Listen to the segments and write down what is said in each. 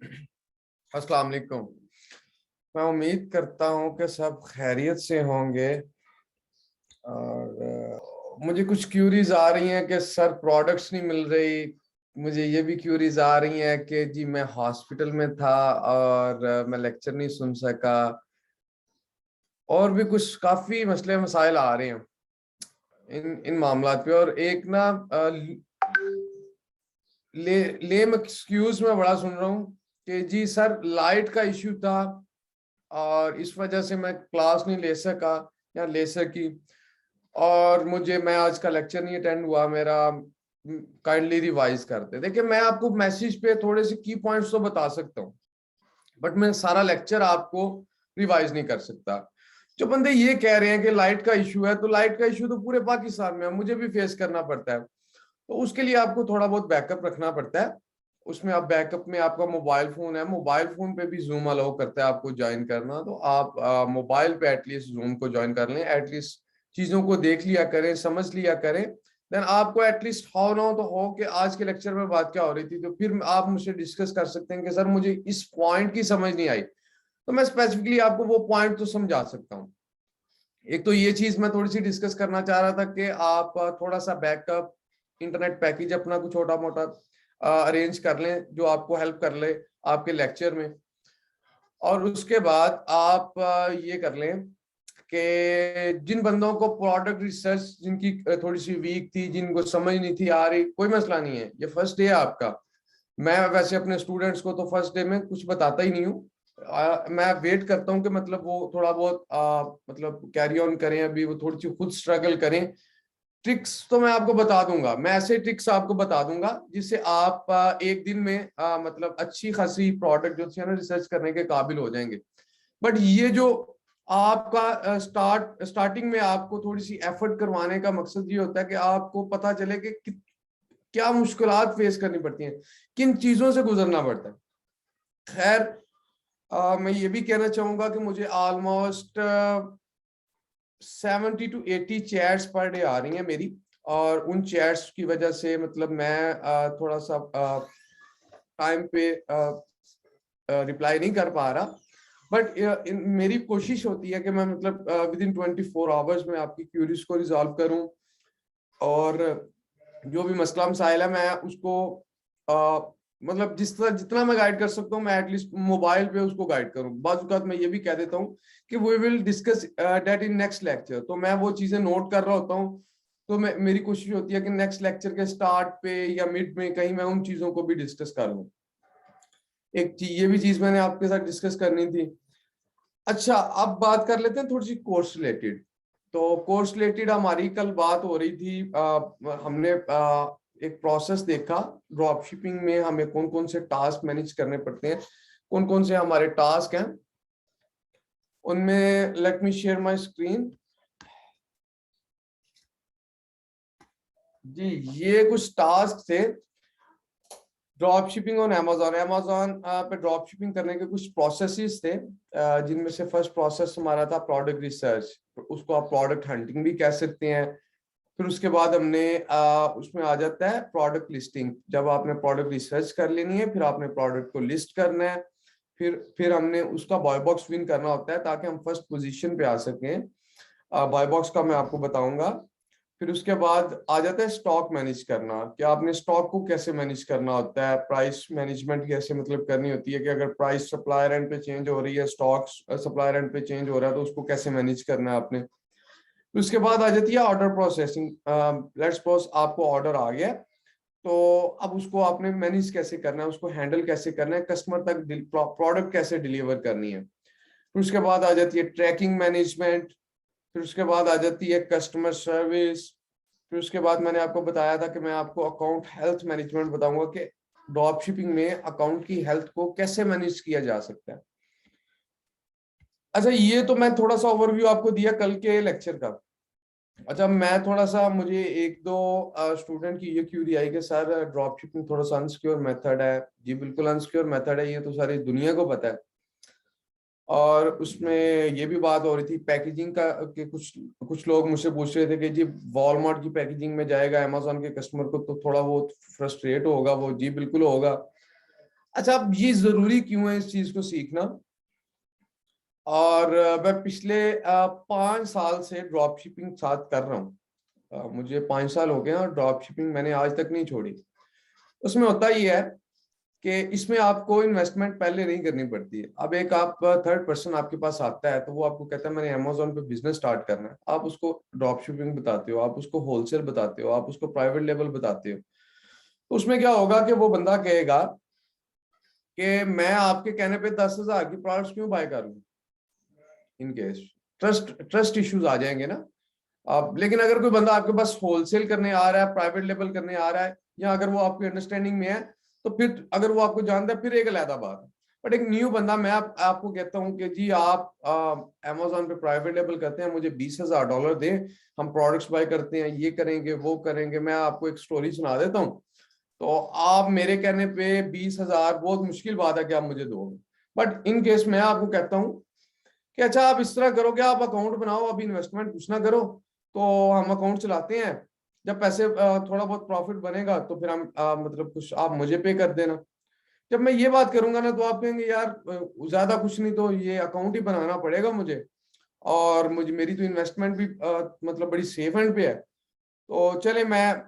अस्सलाम वालेकुम। मैं उम्मीद करता हूँ कि सब खैरियत से होंगे। और मुझे कुछ क्यूरीज आ रही हैं कि सर प्रोडक्ट्स नहीं मिल रही। मुझे ये भी क्यूरीज आ रही हैं कि जी मैं हॉस्पिटल में था और मैं लेक्चर नहीं सुन सका। और भी कुछ काफी मसले मसाइल आ रहे हैं इन इन मामलात पे। और एक ना लेम एक्सक्यूज मैं बड़ा सुन रहा हूँ कि जी सर लाइट का इश्यू था और इस वजह से मैं क्लास नहीं ले सका या ले सकी। और मैं आज का लेक्चर नहीं अटेंड हुआ मेरा। काइंडली रिवाइज करते। देखिए मैं आपको मैसेज पे थोड़े से की पॉइंट्स तो बता सकता हूँ, बट मैं सारा लेक्चर आपको रिवाइज नहीं कर सकता। जो बंदे ये कह रहे हैं कि लाइट का इशू है, तो लाइट का इशू तो पूरे पाकिस्तान में है, मुझे भी फेस करना पड़ता है। तो उसके लिए आपको थोड़ा बहुत बैकअप रखना पड़ता है। उसमें आप बैकअप में आपका मोबाइल फोन है, मोबाइल फोन पे भी जूम अलाउ करता है आपको ज्वाइन करना। तो आप मोबाइल पे एटलीस्ट जूम को ज्वाइन कर लें, एटलीस्ट चीजों को देख लिया करें, समझ लिया करें। देन आपको एटलीस्ट हाउ ना तो हो कि आज के लेक्चर में बात क्या हो रही थी, तो फिर आप मुझसे डिस्कस कर सकते हैं कि सर मुझे इस पॉइंट की समझ नहीं आई, तो मैं स्पेसिफिकली आपको वो पॉइंट तो समझा सकता हूँ। एक तो ये चीज मैं थोड़ी सी डिस्कस करना चाह रहा था कि आप थोड़ा सा बैकअप इंटरनेट पैकेज अपना कुछ छोटा मोटा अरेंज कर लें जो आपको हेल्प कर ले आपके लेक्चर में। और उसके बाद आप ये कर लें कि जिन बंदों को प्रोडक्ट रिसर्च जिनकी थोड़ी सी वीक थी, जिनको समझ नहीं थी आ रही, कोई मसला नहीं है, ये फर्स्ट डे है आपका। मैं वैसे अपने स्टूडेंट्स को तो फर्स्ट डे में कुछ बताता ही नहीं हूँ। मैं वेट करता हूँ कि मतलब वो थोड़ा बहुत मतलब कैरी ऑन करें, अभी वो थोड़ी सी खुद स्ट्रगल करें। ट्रिक्स तो मैं आपको बता दूंगा, मैं ऐसे ट्रिक्स आपको बता दूंगा जिससे आप एक दिन में मतलब अच्छी खासी प्रोडक्ट जो है ना रिसर्च करने के काबिल हो जाएंगे। बट ये जो आपका स्टार्टिंग में आपको थोड़ी सी एफर्ट करवाने का मकसद ये होता है कि आपको पता चले कि क्या मुश्किलात फेस करनी पड़ती हैं, किन चीजों से गुजरना पड़ता है। खैर मैं ये भी कहना चाहूंगा कि मुझे almost 70 to 80 chats per day आ रही हैं मेरी। और उन चैट्स की वजह से मतलब मैं थोड़ा सा टाइम पे रिप्लाई नहीं कर पा रहा। बट मेरी कोशिश होती है कि मैं मतलब विद इन 24 आवर्स में आपकी क्यूरीज को रिजॉल्व करूं। और जो भी मसला मसाइल है मैं उसको मतलब जिस तरह जितना मैं गाइड कर सकता हूँ मैं एटलीस्ट मोबाइल पे उसको गाइड करूँ। बाज़ औक़ात मैं ये भी कह देता हूँ कि we will discuss that in next lecture, तो मैं वो चीजें नोट कर रहा होता हूँ। तो मेरी कोशिश होती है कि नेक्स्ट लेक्चर के स्टार्ट पे या मिड में कहीं मैं उन चीजों को भी डिस्कस कर लूँ। एक चीज ये भी चीज मैंने आपके साथ डिस्कस करनी थी। अच्छा अब बात कर लेते हैं थोड़ी सी कोर्स रिलेटेड। तो कोर्स रिलेटेड हमारी कल बात हो रही थी। हमने एक प्रोसेस देखा ड्रॉप शिपिंग में हमें कौन कौन से टास्क मैनेज करने पड़ते हैं, कौन कौन से हमारे टास्क हैं उनमें। Let me share my screen. जी ये कुछ टास्क थे drop shipping on Amazon. Amazon पे ड्रॉप शिपिंग करने के कुछ प्रोसेसेस थे, जिनमें से फर्स्ट प्रोसेस हमारा था प्रोडक्ट रिसर्च। उसको आप प्रोडक्ट हंटिंग भी कह सकते हैं। फिर उसके बाद हमने उसमें आ जाता है प्रोडक्ट लिस्टिंग। जब आपने प्रोडक्ट रिसर्च कर लेनी है फिर आपने प्रोडक्ट को लिस्ट करना है। फिर हमने उसका बॉय बॉक्स विन करना होता है ताकि हम फर्स्ट पोजीशन पे आ सकें। बॉय बॉक्स का मैं आपको बताऊंगा। फिर उसके बाद आ जाता है स्टॉक मैनेज करना, कि आपने स्टॉक को कैसे मैनेज करना होता है, प्राइस मैनेजमेंट कैसे मतलब करनी होती है कि अगर प्राइस सप्लायर एंड पे चेंज हो रही है, स्टॉक सप्लायर एंड पे चेंज हो रहा है, तो उसको कैसे मैनेज करना है आपने। फिर उसके बाद आ जाती है ऑर्डर प्रोसेसिंग। लेट्स सपोज आपको ऑर्डर आ गया, तो अब उसको आपने मैनेज कैसे करना है, उसको हैंडल कैसे करना है, कस्टमर तक प्रोडक्ट कैसे डिलीवर करनी है। फिर उसके बाद आ जाती है ट्रैकिंग मैनेजमेंट। फिर उसके बाद आ जाती है कस्टमर सर्विस। फिर उसके बाद मैंने आपको बताया था कि मैं आपको अकाउंट हेल्थ मैनेजमेंट बताऊंगा कि ड्रॉप शिपिंग में अकाउंट की हेल्थ को कैसे मैनेज किया जा सकता है। अच्छा ये तो मैं थोड़ा सा ओवरव्यू आपको दिया कल के लेक्चर का। अच्छा मैं थोड़ा सा मुझे एक दो स्टूडेंट की ये क्यूरी आई कि सर ड्रॉप शिपिंग थोड़ा सा अनसिक्योर मेथड है। जी बिल्कुल अनसिक्योर मेथड है, ये तो सारी दुनिया को पता है। और उसमें ये भी बात हो रही थी पैकेजिंग का कि कुछ कुछ लोग मुझसे पूछ रहे थे कि जी वॉलमार्ट की पैकेजिंग में जाएगा अमेजोन के कस्टमर को तो थोड़ा बहुत फ्रस्ट्रेट होगा वो। जी बिल्कुल होगा। अच्छा, अब ये जरूरी क्यों है इस चीज को सीखना? और मैं पिछले 5 साल से ड्रॉप शिपिंग साथ कर रहा हूँ। मुझे 5 साल हो गए हैं और ड्रॉप शिपिंग मैंने आज तक नहीं छोड़ी। उसमें होता ही है कि इसमें आपको इन्वेस्टमेंट पहले नहीं करनी पड़ती है। अब एक आप थर्ड पर्सन आपके पास आता है तो वो आपको कहता है मैंने अमेजोन पे बिजनेस स्टार्ट करना है। आप उसको ड्रॉप शिपिंग बताते हो, आप उसको होलसेल बताते हो, आप उसको प्राइवेट लेवल बताते हो। तो उसमें क्या होगा कि वो बंदा कहेगा कि मैं आपके कहने पे 10,000 की प्रोडक्ट्स क्यों बाय करूँ। इन केस ट्रस्ट इश्यूज आ जाएंगे ना। अब लेकिन अगर कोई बंदा आपके पास होलसेल करने आ रहा है, प्राइवेट लेवल करने आ रहा है, या अगर वो आपकी अंडरस्टैंडिंग में है, तो फिर अगर वो आपको जानता है फिर एक अलग बात है। बट एक न्यू बंदा, मैं आपको कहता हूँ कि जी आप अमेजोन पे प्राइवेट लेवल करते हैं, मुझे $20,000 दे, हम प्रोडक्ट्स बाय करते हैं, ये करेंगे वो करेंगे। मैं आपको एक स्टोरी सुना देता हूँ, तो आप मेरे कहने पे 20,000 बहुत मुश्किल बात है कि आप मुझे दोगे। बट इन केस मैं आपको कहता हूँ कि अच्छा आप इस तरह करो कि आप अकाउंट बनाओ, अभी इन्वेस्टमेंट कुछ ना करो, तो हम अकाउंट चलाते हैं। जब पैसे थोड़ा बहुत प्रॉफिट बनेगा तो फिर हम मतलब कुछ आप मुझे पे कर देना। जब मैं ये बात करूंगा ना तो आप कहेंगे यार ज्यादा कुछ नहीं तो ये अकाउंट ही बनाना पड़ेगा मुझे, और मुझे मेरी तो इन्वेस्टमेंट भी मतलब बड़ी सेफ एंड पे है, तो चले मैं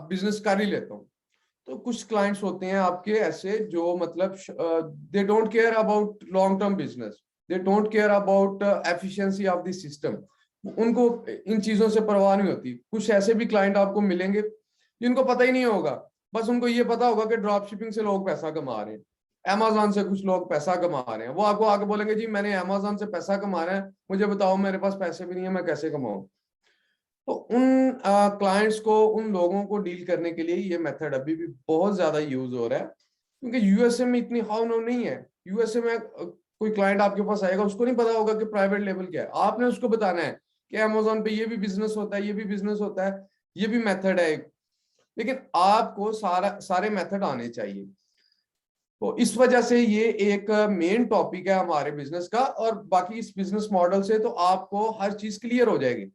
बिजनेस कर ही लेता हूँ। तो कुछ क्लाइंट्स होते हैं आपके ऐसे जो मतलब they don't care about long term business, they don't care about efficiency of the system. उनको इन चीजों से परवाह नहीं होती। कुछ ऐसे भी क्लाइंट आपको मिलेंगे जिनको पता ही नहीं होगा, बस उनको ये पता होगा कि ड्रॉप शिपिंग से लोग पैसा कमा रहे हैं, अमेजोन से कुछ लोग पैसा कमा रहे हैं। वो आपको आके बोलेंगे जी मैंने अमेजोन से पैसा कमाना है, मुझे बताओ मेरे पास पैसे भी नहीं है, मैं कैसे कमाऊं। तो उन क्लाइंट्स को, उन लोगों को डील करने के लिए ये मेथड अभी भी बहुत ज्यादा यूज हो रहा है, क्योंकि यूएसए में इतनी हाउ नो नहीं है। यूएसए में कोई क्लाइंट आपके पास आएगा, उसको नहीं पता होगा कि प्राइवेट लेवल क्या है। आपने उसको बताना है कि अमेजोन पे ये भी बिजनेस होता है, ये भी बिजनेस होता है, ये भी मेथड है एक। लेकिन आपको सारे मेथड आने चाहिए। तो इस वजह से ये एक मेन टॉपिक है हमारे बिजनेस का, और बाकी इस बिजनेस मॉडल से तो आपको हर चीज क्लियर हो जाएगी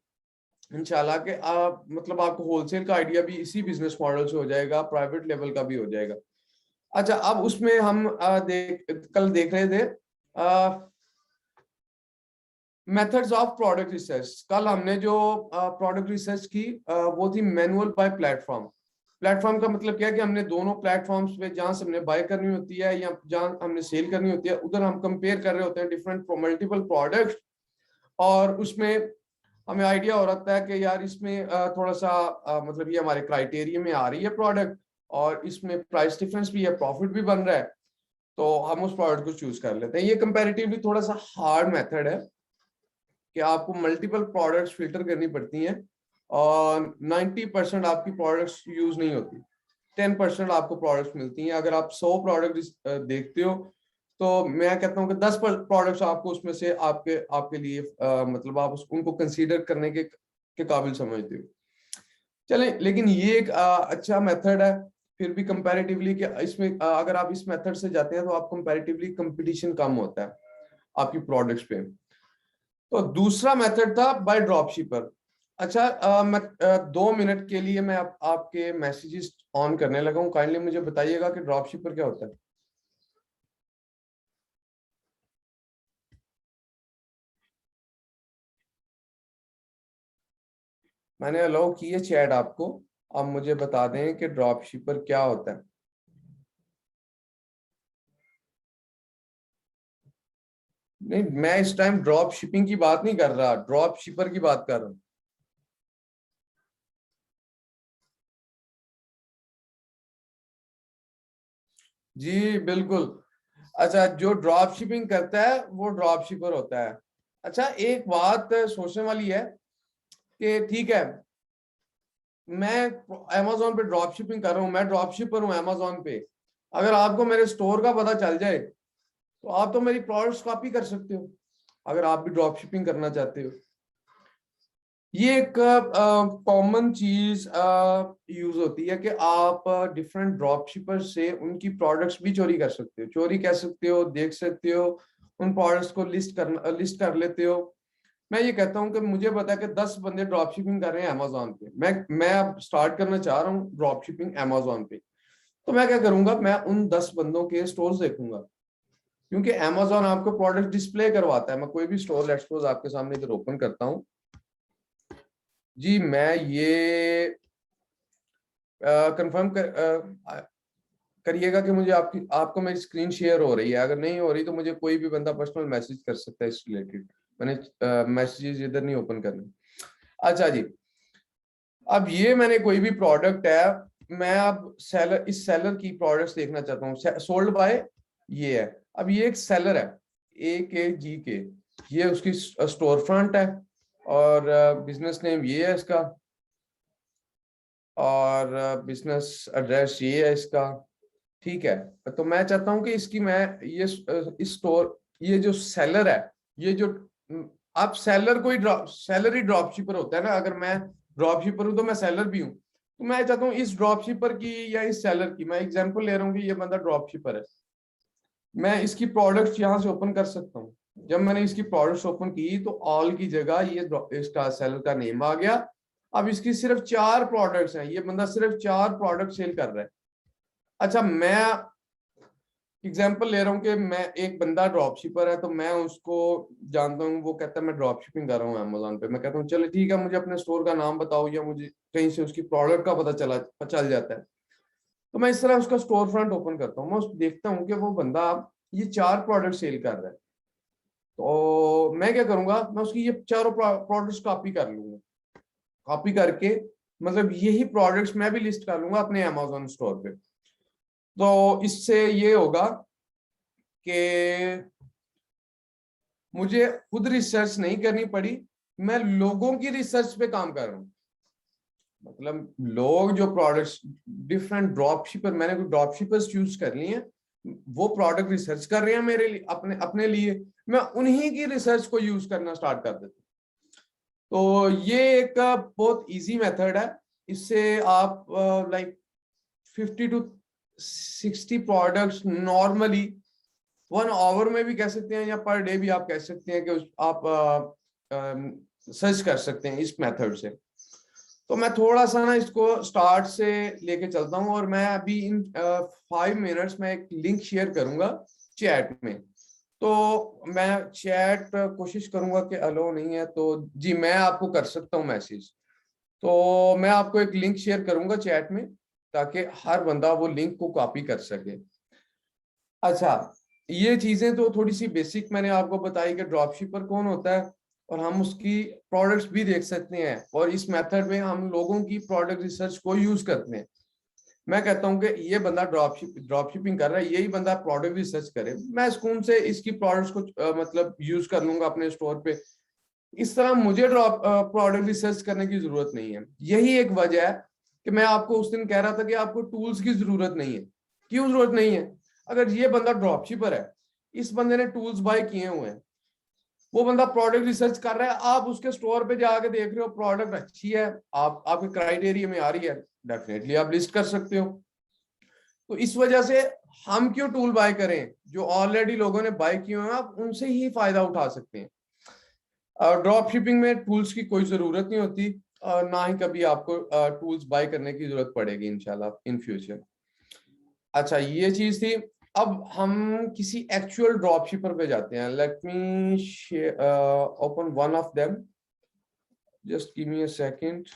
इंशाल्लाह। के आप मतलब आपको होलसेल का आइडिया भी इसी बिजनेस मॉडल से हो जाएगा, प्राइवेट लेवल का भी हो जाएगा। अच्छा, अब उसमें हम कल देख रहे थे मेथड्स ऑफ प्रोडक्ट रिसर्च। कल हमने जो प्रोडक्ट रिसर्च की वो थी मैनुअल बाय प्लेटफॉर्म। प्लेटफॉर्म का मतलब क्या है कि हमने दोनों प्लेटफॉर्म्स पे जहां से हमने बाय करनी होती है या जहां हमने सेल करनी होती है, उधर हम कंपेयर कर रहे होते हैं डिफरेंट मल्टीपल प्रोडक्ट्स। और उसमें हमें आइडिया हो रहा है कि यार इसमें थोड़ा सा मतलब ये हमारे क्राइटेरिया में आ रही है प्रोडक्ट, और इसमें प्राइस डिफरेंस भी है, प्रॉफिट भी बन रहा है, तो हम उस प्रोडक्ट को चूज कर लेते हैं। ये कंपैरेटिवली थोड़ा सा हार्ड मेथड है कि आपको मल्टीपल प्रोडक्ट्स फिल्टर करनी पड़ती हैं, और 90% आपकी प्रोडक्ट्स यूज नहीं होती, 10% आपको प्रोडक्ट्स मिलती हैं। अगर आप 100 प्रोडक्ट देखते हो तो मैं कहता हूँ कि 10 प्रोडक्ट्स आपको उसमें से आपके आपके लिए मतलब आप उनको कंसीडर करने के काबिल समझते हो। चलें, लेकिन ये एक अच्छा मेथड है फिर भी कंपैरेटिवली, कि इसमें अगर आप इस मेथड से जाते हैं तो आप कंपैरेटिवली कंपटीशन कम होता है आपकी प्रोडक्ट्स पे। तो दूसरा मेथड था बाय ड्रॉप शिपर। अच्छा, मैं 2 मिनट के लिए मैं आपके मैसेजेस ऑन करने लगा हूँ। काइंडली मुझे बताइएगा कि ड्रॉप शिपर क्या होता है। मैंने अलाउ की है चैट आपको, अब मुझे बता दें कि ड्रॉप शिपर क्या होता है। नहीं, मैं इस टाइम ड्रॉप शिपिंग की बात नहीं कर रहा, ड्रॉप शिपर की बात कर रहा हूँ। जी बिल्कुल। अच्छा, जो ड्रॉप शिपिंग करता है वो ड्रॉप शिपर होता है। अच्छा, एक बात सोचने वाली है कि ठीक है, मैं अमेजोन पे ड्रॉप शिपिंग कर रहा हूँ, मैं ड्रॉप शिपर हूँ अमेजोन पे। अगर आपको मेरे स्टोर का पता चल जाए तो आप तो मेरी प्रोडक्ट्स कॉपी कर सकते हो, अगर आप भी ड्रॉप शिपिंग करना चाहते हो। ये एक कॉमन चीज यूज होती है कि आप डिफरेंट ड्रॉप शिपर से उनकी प्रोडक्ट्स भी चोरी कर सकते हो, चोरी कह सकते हो, देख सकते हो, उन प्रोडक्ट्स को लिस्ट कर लेते हो। मैं ये कहता हूँ कि मुझे पता है कि 10 बंदे ड्रॉप शिपिंग कर रहे हैं अमेजोन पे, मैं अब स्टार्ट करना चाह रहा हूँ ड्रॉप शिपिंग अमेजोन पे। तो मैं क्या करूंगा, मैं उन 10 बंदों के स्टोर्स देखूंगा, क्योंकि Amazon आपको प्रोडक्ट डिस्प्ले करवाता है। मैं कोई भी स्टोर लेट्स सपोज आपके सामने इधर ओपन करता हूँ जी, मैं ये कंफर्म करिएगा कि मुझे आपको मेरी स्क्रीन शेयर हो रही है। अगर नहीं हो रही तो मुझे कोई भी बंदा पर्सनल मैसेज कर सकता है इस रिलेटेड। मैंने मैसेजेस इधर नहीं ओपन करने। अच्छा जी, अब ये मैंने कोई भी प्रोडक्ट है, मैं अब इस सेलर की प्रोडक्ट्स देखना चाहता हूँ, सोल्ड बाय ये है। अब ये एक सेलर है AKGK, ये उसकी स्टोर फ्रंट है और बिजनेस नेम ये है इसका, और बिजनेस एड्रेस ये है इसका। ठीक है, तो मैं चाहता हूं कि इसकी मैं ये इस स्टोर, ये जो सेलर है, ये जो आप सेलर कोई सेलर ही ड्रॉप शिपर होता है ना। अगर मैं ड्रॉप शिपर हूं तो मैं सेलर भी हूं। तो मैं चाहता हूं इस ड्रॉप शिपर की या इस सेलर की, मैं एग्जांपल ले रहा हूँ कि ये बंदा ड्रॉप शिपर है, मैं इसकी प्रोडक्ट्स यहां से ओपन कर सकता हूँ। जब मैंने इसकी प्रोडक्ट्स ओपन की तो ऑल की जगह ये इसका सेलर का नेम आ गया। अब इसकी सिर्फ 4 प्रोडक्ट्स हैं, ये बंदा सिर्फ 4 प्रोडक्ट सेल कर रहा है। अच्छा, मैं एग्जाम्पल ले रहा हूँ कि मैं एक बंदा ड्रॉप शिपर है, तो मैं उसको जानता हूँ, वो कहता है मैं ड्रॉप शिपिंग कर रहा हूँ अमेजोन पे। मैं कहता हूँ चलो ठीक है, मुझे अपने स्टोर का नाम बताओ, या मुझे कहीं से उसकी प्रोडक्ट का पता चल जाता है। तो मैं इस तरह उसका स्टोर फ्रंट ओपन करता हूँ, मैं देखता हूँ कि वो बंदा ये 4 प्रोडक्ट सेल कर रहा है। तो मैं क्या करूंगा, मैं उसकी ये चारों प्रोडक्ट्स कॉपी कर लूंगा। कॉपी करके मतलब यही प्रोडक्ट्स मैं भी लिस्ट कर लूंगा अपने अमेजोन स्टोर पे। तो इससे ये होगा कि मुझे खुद रिसर्च नहीं करनी पड़ी, मैं लोगों की रिसर्च पे काम कर रहा हूँ। मतलब लोग जो प्रोडक्ट्स डिफरेंट ड्रॉप शिपर, मैंने कोई ड्रॉप शिपर्स चूज कर लिए हैं, वो प्रोडक्ट रिसर्च कर रहे हैं मेरे लिए, अपने अपने लिए, मैं उन्हीं की रिसर्च को यूज करना स्टार्ट कर देता हूँ। तो ये एक बहुत इजी मेथड है। इससे आप like 50 to 60 products normally 1 hour में भी कह सकते हैं, या पर डे भी आप कह सकते हैं कि आप सर्च कर सकते हैं इस मेथड से। तो मैं थोड़ा सा ना इसको स्टार्ट से लेके चलता हूँ, और मैं अभी इन 5 मिनट्स में एक लिंक शेयर करूंगा चैट में। तो मैं चैट कोशिश करूंगा कि अलो नहीं है तो जी मैं आपको कर सकता हूँ मैसेज। तो मैं आपको एक लिंक शेयर करूंगा चैट में, ताकि हर बंदा वो लिंक को कॉपी कर सके। अच्छा, ये चीजें तो थोड़ी सी बेसिक मैंने आपको बताई कि ड्रॉप शिपर कौन होता है, और हम उसकी प्रोडक्ट्स भी देख सकते हैं, और इस मेथड में हम लोगों की प्रोडक्ट रिसर्च को यूज करते हैं। मैं कहता हूं कि ये बंदा ड्रॉप शिपिंग कर रहा है, यही बंदा प्रोडक्ट रिसर्च करे, मैं स्कूल से इसकी प्रोडक्ट्स को मतलब यूज कर लूंगा अपने स्टोर पे। इस तरह मुझे प्रोडक्ट रिसर्च करने की जरूरत नहीं है। यही एक वजह है कि मैं आपको उस दिन कह रहा था कि आपको टूल्स की जरूरत नहीं है। क्यों जरूरत नहीं है? अगर ये बंदा ड्रॉप शिपर है, इस बंदे ने टूल्स बाय किए हुए हैं, वो बंदा प्रोडक्ट रिसर्च कर रहा है, आप उसके स्टोर पे जाके देख रहे हो प्रोडक्ट अच्छी है, आप आपके क्राइटेरिया में आ रही है, डेफिनेटली आप लिस्ट कर सकते हो। तो इस वजह से हम क्यों टूल बाय करें, जो ऑलरेडी लोगों ने बाय किए हैं आप उनसे ही फायदा उठा सकते हैं। ड्रॉप शिपिंग में टूल्स की कोई जरूरत नहीं होती, और ना ही कभी आपको टूल्स बाय करने की जरूरत पड़ेगी इंशाल्लाह इन फ्यूचर। अच्छा, ये चीज थी। अब हम किसी एक्चुअल ड्रॉप शिपर पे जाते हैं। Late me open one of them, just give me a second.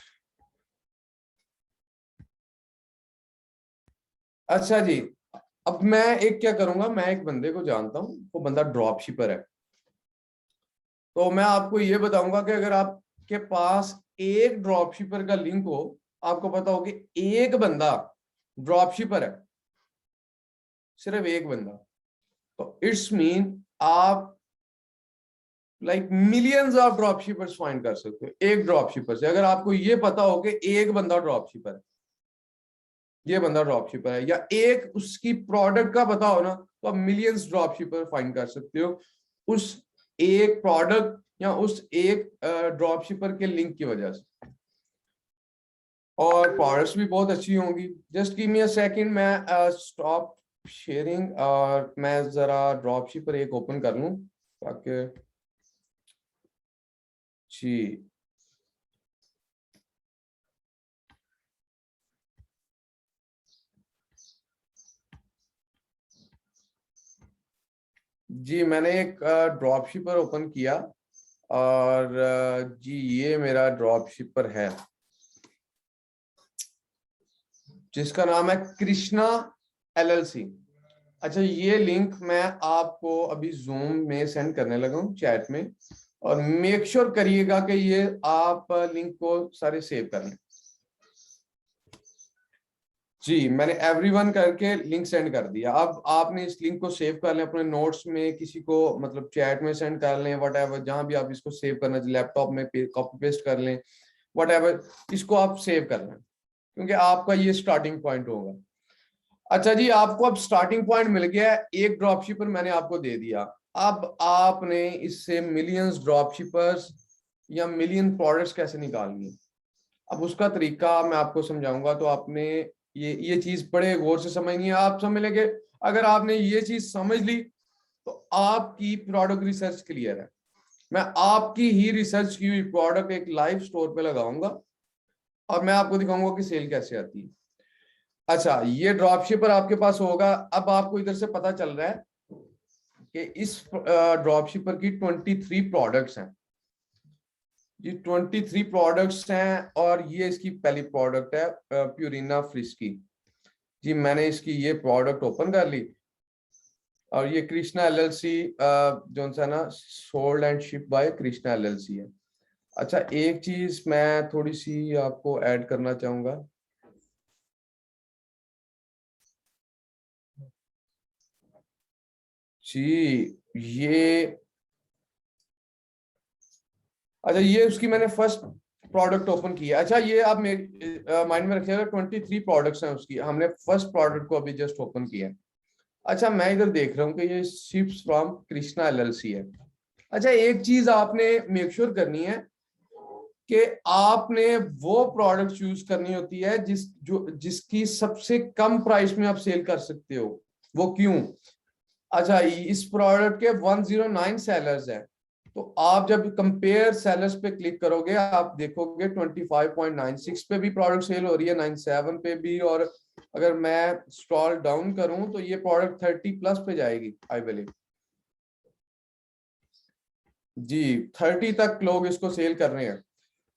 अच्छा जी, अब मैं एक क्या करूंगा, मैं एक बंदे को जानता हूँ, वो बंदा ड्रॉप शिपर है। तो मैं आपको ये बताऊंगा कि अगर आपके पास एक ड्रॉप शिपर का लिंक हो, आपको पता हो कि एक बंदा ड्रॉप शिपर है, सिर्फ एक बंदा, तो इट्स मीन आप like millions of drop shippers find कर सकते हो एक ड्रॉप शिपर से। अगर आपको ये पता हो कि एक बंदा ड्रॉप शिपर है, ये बंदा ड्रॉप शिपर है, या एक उसकी प्रोडक्ट का पता हो ना, तो आप मिलियंस ड्रॉप शिपर फाइंड कर सकते हो उस एक प्रोडक्ट या उस एक ड्रॉप शिपर के लिंक की वजह से। और प्रोडक्ट्स भी बहुत अच्छी होंगी। Just give me a second, मैं स्टॉप शेयरिंग, और मैं जरा ड्रॉप शिपर एक ओपन कर लूं ताकि जी। जी मैंने एक ड्रॉप शिपर ओपन किया और जी ये मेरा ड्रॉप शिपर है जिसका नाम है कृष्णा एलएलसी। अच्छा ये लिंक मैं आपको अभी जूम में सेंड करने लगा हूँ चैट में, और मेक श्योर करिएगा कि ये आप लिंक को सारे सेव कर लें। जी मैंने एवरीवन करके लिंक सेंड कर दिया। अब आपने इस लिंक को सेव कर लें अपने नोट्स में, किसी को मतलब चैट में सेंड कर लें, वट एवर जहां भी आप इसको सेव करना चाहिए, लैपटॉप में कॉपी पेस्ट कर लें, वट एवर इसको आप सेव कर लें क्योंकि आपका ये स्टार्टिंग पॉइंट होगा। अच्छा जी आपको अब स्टार्टिंग पॉइंट मिल गया है, एक ड्रॉप शिपर मैंने आपको दे दिया। अब आपने इससे मिलियंस ड्रॉप शिपर्स या मिलियन प्रोडक्ट्स कैसे निकालनी है, अब उसका तरीका मैं आपको समझाऊंगा। तो आपने ये चीज बड़े गौर से समझनी है। आप समझ लेंगे अगर आपने ये चीज समझ ली तो आपकी प्रोडक्ट रिसर्च क्लियर है। मैं आपकी ही रिसर्च की हुई प्रोडक्ट एक लाइव स्टोर पे लगाऊंगा और मैं आपको दिखाऊंगा कि सेल कैसे आती है। अच्छा ये ड्रॉप शिपर आपके पास होगा। अब आपको इधर से पता चल रहा है कि इस ड्रॉप शिपर की 23 प्रोडक्ट्स हैं। ये 23 प्रोडक्ट्स हैं और ये इसकी पहली प्रोडक्ट है प्यूरिना फ्रिश की। जी मैंने इसकी ये प्रोडक्ट ओपन कर ली और ये कृष्णा एलएलसी जो सा ना sold and ship by Krishna LLC है। अच्छा एक चीज मैं थोड़ी सी आपको ऐड करना चाहूंगा। जी ये अच्छा ये उसकी मैंने फर्स्ट प्रोडक्ट ओपन किया। अच्छा ये आप मेरे माइंड में रखिएगा 23 प्रोडक्ट्स हैं उसकी, हमने फर्स्ट प्रोडक्ट को अभी जस्ट ओपन किया है। अच्छा मैं इधर देख रहा हूँ कि ये शिप्स फ्रॉम कृष्णा एलएलसी है। अच्छा एक चीज आपने मेक श्योर करनी है कि आपने वो प्रोडक्ट चूज करनी होती है जिसकी सबसे कम प्राइस में आप सेल कर सकते हो। वो क्यों? अच्छा इस प्रोडक्ट के 109 सेलर्स हैं, तो आप जब कंपेयर सेलर्स पे क्लिक करोगे आप देखोगे 25.96 पे भी प्रोडक्ट सेल हो रही है, 97 पे भी, और अगर मैं स्क्रॉल डाउन करूं तो ये प्रोडक्ट 30 प्लस पे जाएगी आई बिलीव। जी 30 तक लोग इसको सेल कर रहे हैं।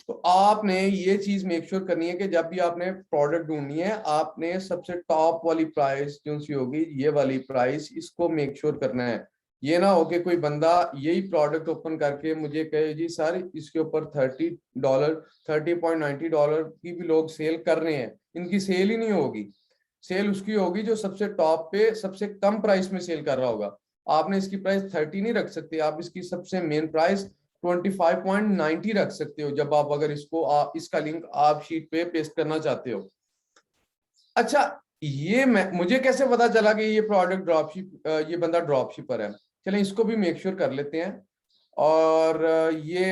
तो आपने ये चीज मेक श्योर करनी है कि जब भी आपने प्रोडक्ट ढूंढनी है आपने सबसे टॉप वाली प्राइस जो सी होगी ये वाली प्राइस, इसको मेक श्योर करना है। ये ना हो कि कोई बंदा यही प्रोडक्ट ओपन करके मुझे कहे जी सर इसके ऊपर $30 $30.90 की भी लोग सेल कर रहे हैं, इनकी सेल ही नहीं होगी। सेल उसकी होगी जो सबसे टॉप पे सबसे कम प्राइस में सेल कर रहा होगा। आपने इसकी प्राइस 30 नहीं रख सकते, आप इसकी सबसे मेन प्राइस 25.90 रख सकते हो जब आप अगर इसका लिंक आप शीट पे पेस्ट करना चाहते हो। अच्छा ये मुझे कैसे पता चला कि ये प्रोडक्ट ड्रॉपशिप ये बंदा ड्रॉप शिपर है? चलें इसको भी मेक श्योर कर लेते हैं। और ये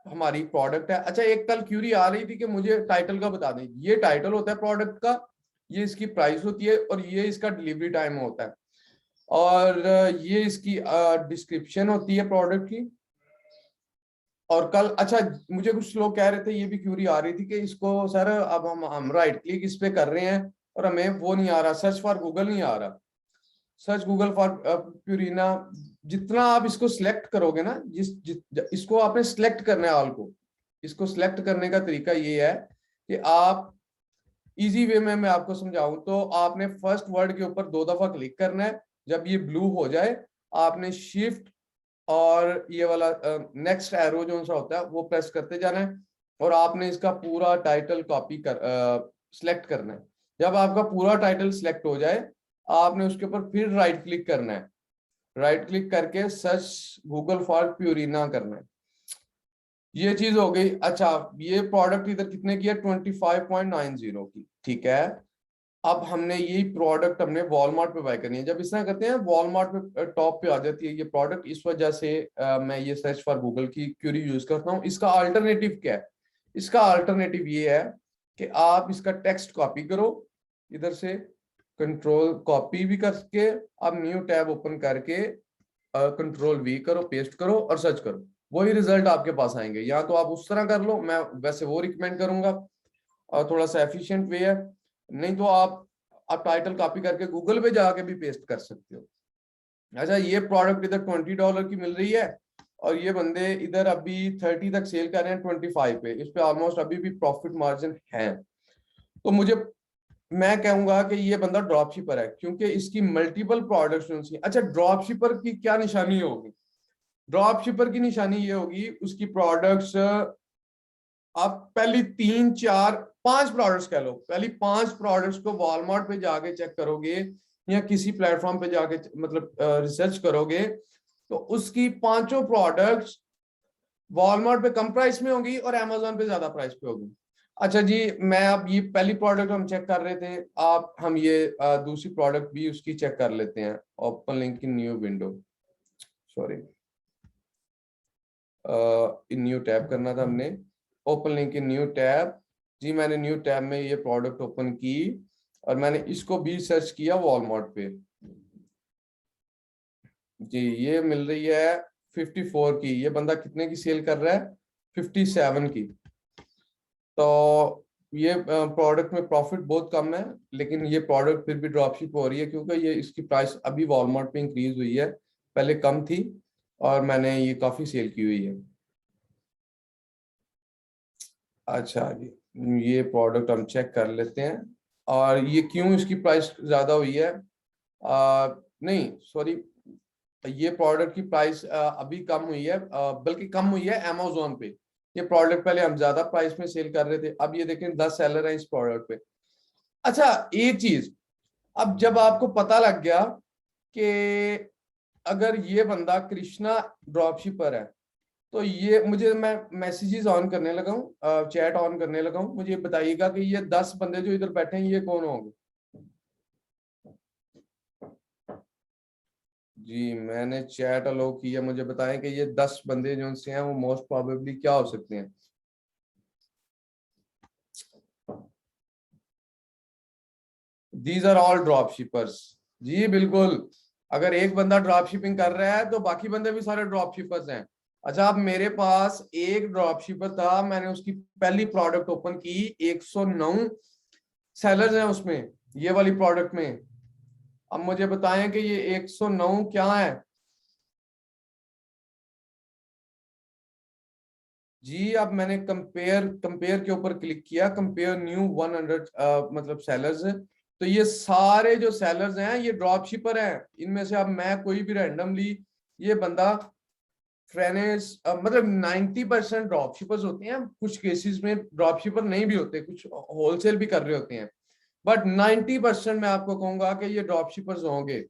हमारी प्रोडक्ट है। अच्छा एक कल क्यूरी आ रही थी कि मुझे टाइटल का बता दें। ये टाइटल होता है प्रोडक्ट का, ये इसकी प्राइस होती है और ये इसका डिलीवरी टाइम होता है, और ये इसकी डिस्क्रिप्शन होती है प्रोडक्ट की। और कल अच्छा मुझे कुछ लोग कह रहे थे, ये भी क्यूरी आ रही थी कि इसको सर अब हम राइट क्लिक इस पे कर रहे हैं और हमें वो नहीं आ रहा, सर्च फॉर गूगल नहीं आ रहा, सर्च गूगल फॉर प्यूरिना। जितना आप इसको सिलेक्ट करोगे ना, इसको आपने सिलेक्ट करना है ऑल को। इसको सिलेक्ट करने का तरीका ये है कि आप इजी वे में मैं आपको समझाऊं तो आपने फर्स्ट वर्ड के ऊपर 2 दफा क्लिक करना है। जब ये ब्लू हो जाए आपने शिफ्ट और ये वाला नेक्स्ट एरो जो सा होता है वो प्रेस करते जाना है और आपने इसका पूरा टाइटल कॉपी कर सिलेक्ट करना है। जब आपका पूरा टाइटल सिलेक्ट हो जाए आपने उसके ऊपर फिर राइट क्लिक करना है, राइट क्लिक करके सर्च गूगल फॉर प्यूरिना करना है। ये चीज हो गई। अच्छा ये प्रोडक्ट इधर कितने की है? 25.90 की, ठीक है। अब हमने यही प्रोडक्ट हमने वॉलमार्ट पे बाय करनी है। जब इस तरह करते हैं वॉलमार्ट पे टॉप पे आ जाती है ये प्रोडक्ट, इस वजह से मैं ये सर्च फॉर गूगल की क्यूरी यूज करता हूँ। इसका अल्टरनेटिव क्या है? इसका अल्टरनेटिव ये है कि आप इसका टेक्स्ट कॉपी करो, इधर से कंट्रोल कॉपी भी करके आप न्यू टैब ओपन करके कंट्रोल V करो, पेस्ट करो और सर्च करो, वही रिजल्ट आपके पास आएंगे। या तो आप उस तरह कर लो, मैं वैसे वो रिकमेंड करूंगा और थोड़ा सा एफिशिएंट वे है। नहीं तो आप टाइटल कॉपी करके गूगल पे जाके भी पेस्ट कर सकते हो। अच्छा ये प्रोडक्ट इधर $20 की मिल रही है और ये बंदे इधर अभी 30 तक सेल कर रहे हैं 25 पे, इस पे ऑलमोस्ट अभी भी प्रॉफिट मार्जिन है। तो मुझे, मैं कहूंगा कि ये बंदा ड्रॉप शिपर है क्योंकि इसकी मल्टीपल प्रोडक्ट्स। अच्छा ड्रॉप शिपर की क्या निशानी होगी? ड्रॉप शिपर की निशानी ये होगी उसकी प्रोडक्ट्स, आप पहली 3 4 5 प्रोडक्ट्स कह लो, पहली 5 प्रोडक्ट्स को वॉलमार्ट पे जाके चेक करोगे या किसी प्लेटफॉर्म पे जाके मतलब रिसर्च करोगे तो उसकी पांचों प्रोडक्ट्स वॉलमार्ट पे कम प्राइस में होगी और अमेजोन पे ज्यादा प्राइस पे होगी। अच्छा जी, मैं अब ये पहली प्रोडक्ट हम चेक कर रहे थे, आप हम ये दूसरी प्रोडक्ट भी उसकी चेक कर लेते हैं। Open link in new window, sorry in new tab करना था हमने। Open link in new tab, जी मैंने न्यू टैब में ये प्रोडक्ट ओपन की और मैंने इसको भी सर्च किया वॉलमार्ट पे। जी ये मिल रही है 54 की, ये बंदा कितने की सेल कर रहा है? 57 की। तो ये प्रोडक्ट में प्रॉफिट बहुत कम है, लेकिन ये प्रोडक्ट फिर भी ड्रॉपशिप हो रही है क्योंकि ये इसकी प्राइस अभी वॉलमार्ट पे इंक्रीज हुई है, पहले कम थी और मैंने ये काफी सेल की हुई है। अच्छा जी, ये प्रोडक्ट हम चेक कर लेते हैं और ये क्यों इसकी प्राइस ज्यादा हुई है। नहीं सॉरी, ये प्रोडक्ट की प्राइस अभी कम हुई है, बल्कि कम हुई है अमेजोन पे। ये प्रोडक्ट पहले हम ज्यादा प्राइस में सेल कर रहे थे, अब ये देखें 10 सेलर है इस प्रोडक्ट पे। अच्छा एक चीज, अब जब आपको पता लग गया कि अगर ये बंदा कृष्णा ड्रॉपशिपर है, तो ये मुझे, मैं मैसेजेस ऑन करने लगा हूँ, चैट ऑन करने लगा हूँ, मुझे बताइएगा कि ये 10 बंदे जो इधर बैठे हैं ये कौन होंगे? जी मैंने चैट अलो किया, मुझे बताएं कि ये 10 बंदे जो से हैं वो मोस्ट प्रोबेबली क्या हो सकते हैं। These are all drop shippers. जी बिल्कुल, अगर एक बंदा ड्रॉप शिपिंग कर रहा है तो बाकी बंदे भी सारे ड्रॉप शिपर्स हैं। अच्छा अब मेरे पास एक ड्रॉप शिपर था, मैंने उसकी पहली प्रोडक्ट ओपन की, 109 सेलर्स हैं उसमें, ये वाली प्रोडक्ट में। अब मुझे बताएं कि ये 109 क्या है? जी अब मैंने कंपेयर कंपेयर के ऊपर क्लिक किया, कंपेयर न्यू 100 मतलब सेलर्स। तो ये सारे जो सेलर्स हैं ये ड्रॉप शिपर हैं, इनमें से अब मैं कोई भी रैंडमली, ये बंदा फ्रेनेस मतलब 90% ड्रॉप शिपर्स होते हैं, कुछ केसेस में ड्रॉप शिपर नहीं भी होते, कुछ होलसेल भी कर रहे होते हैं, बट 90% मैं आपको कहूंगा कि ये ड्रॉप शिपर्स होंगे।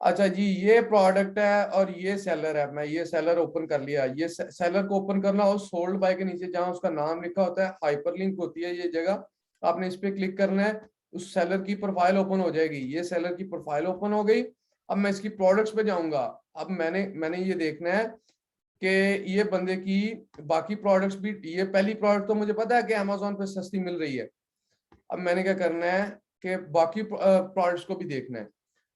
अच्छा जी, ये प्रोडक्ट है और ये सेलर है, मैं ये सेलर ओपन कर लिया। ये सेलर को ओपन करना हो, सोल्ड बाय के नीचे जहां उसका नाम लिखा होता है, हाइपरलिंक होती है ये जगह, आपने इस पे क्लिक करना है, उस सेलर की प्रोफाइल ओपन हो जाएगी। ये सेलर की प्रोफाइल ओपन हो गई। अब मैं इसकी प्रोडक्ट्स पे जाऊंगा। अब मैंने मैंने ये देखना है कि ये बंदे की बाकी प्रोडक्ट्स भी, ये पहली प्रोडक्ट तो मुझे पता है कि अमेजोन पे सस्ती मिल रही है, अब मैंने क्या करना है कि बाकी प्रोडक्ट्स को भी देखना है।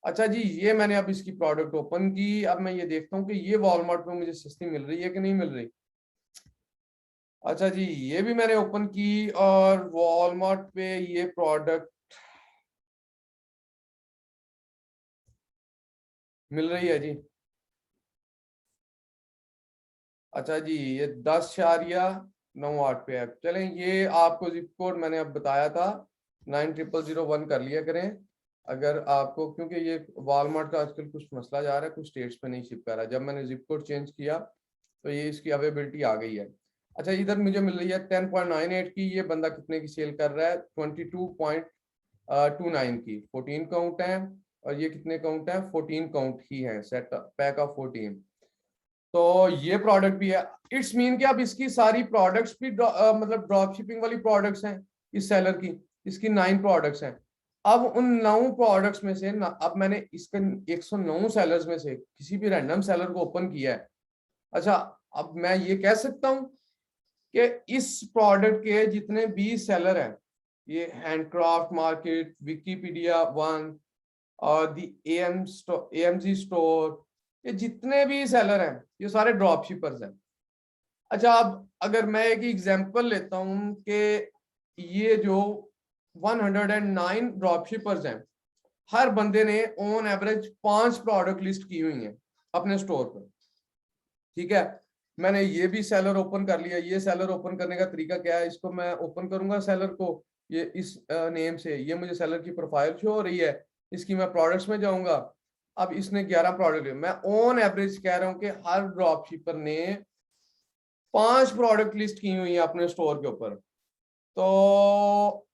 अच्छा जी, ये मैंने अब इसकी प्रोडक्ट ओपन की, अब मैं ये देखता हूँ कि ये वॉलमार्ट में मुझे सस्ती मिल रही है कि नहीं मिल रही। अच्छा जी, ये भी मैंने ओपन की और वॉलमार्ट पे ये प्रोडक्ट मिल रही है जी। अच्छा जी, ये 10.98 पे है। चलें, ये आपको जिप कोड मैंने अब बताया था 90001 कर लिया करें अगर आपको, क्योंकि ये वॉलमार्ट का आजकल कुछ मसला जा रहा है, कुछ स्टेट्स पे नहीं शिप कर रहा है। जब मैंने जिप कोड चेंज किया तो ये इसकी अवेलेबिलिटी आ गई है। अच्छा इधर मुझे मिल रही है 10.98 की, ये बंदा कितने की सेल कर रहा है? 22.29 की। 14 काउंट है और ये कितने काउंट है? 14 काउंट ही है, सेट पैक ऑफ 14। तो ये प्रोडक्ट भी है। इट्स मीन कि अब इसकी सारी प्रोडक्ट्स भी मतलब ड्रॉप शिपिंग वाली प्रोडक्ट्स हैं इस सेलर की, इसकी 9 प्रोडक्ट्स हैं। अब उन 9 प्रोडक्ट्स में से अब मैंने इसके 109 सेलर्स में से किसी भी रैंडम सेलर को ओपन किया है। अच्छा अब मैं ये कह सकता हूं कि इस प्रोडक्ट के जितने भी सेलर हैं, ये हैंडक्राफ्ट मार्केट, विकीपीडिया वन और दी एएमजी स्टोर, ये जितने भी सेलर हैं ये सारे ड्रॉप शिपर्स हैं। अच्छा अब अगर मैं एक एग्जांपल लेता हूं कि ये जो 109 ड्रॉप शिपर्स हैं, हर बंदे ने ऑन एवरेज 5 प्रोडक्ट लिस्ट की हुई है अपने स्टोर पर, ठीक है। मैंने ये भी सेलर ओपन कर लिया। ये सेलर ओपन करने का तरीका क्या है, इसको मैं ओपन करूंगा सेलर को, ये इस नेम से, ये मुझे सेलर की प्रोफाइल शो हो रही है, इसकी मैं प्रोडक्ट्स में जाऊंगा। अब इसने 11 प्रोडक्ट, मैं ऑन एवरेज कह रहा हूं कि हर ड्रॉप शिपर ने 5 प्रोडक्ट लिस्ट की हुई है अपने स्टोर के ऊपर। तो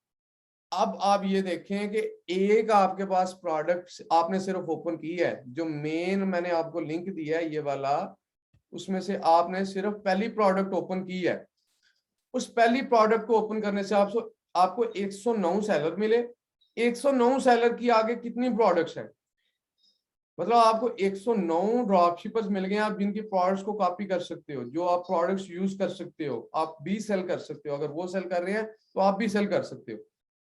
अब आप ये देखें कि एक आपके पास प्रोडक्ट आपने सिर्फ ओपन की है, जो मेन मैंने आपको लिंक दिया है ये वाला, उसमें से आपने सिर्फ पहली प्रोडक्ट ओपन की है। उस पहली प्रोडक्ट को ओपन करने से आपको 109 सेलर मिले। 109 सेलर की आगे कितनी प्रोडक्ट्स हैं, मतलब आपको 109 ड्रॉप शिपर्स मिल गए आप जिनकी प्रोडक्ट्स को कॉपी कर सकते हो, जो आप प्रोडक्ट्स यूज कर सकते हो, आप भी सेल कर सकते हो। अगर वो सेल कर रहे हैं तो आप भी सेल कर सकते हो।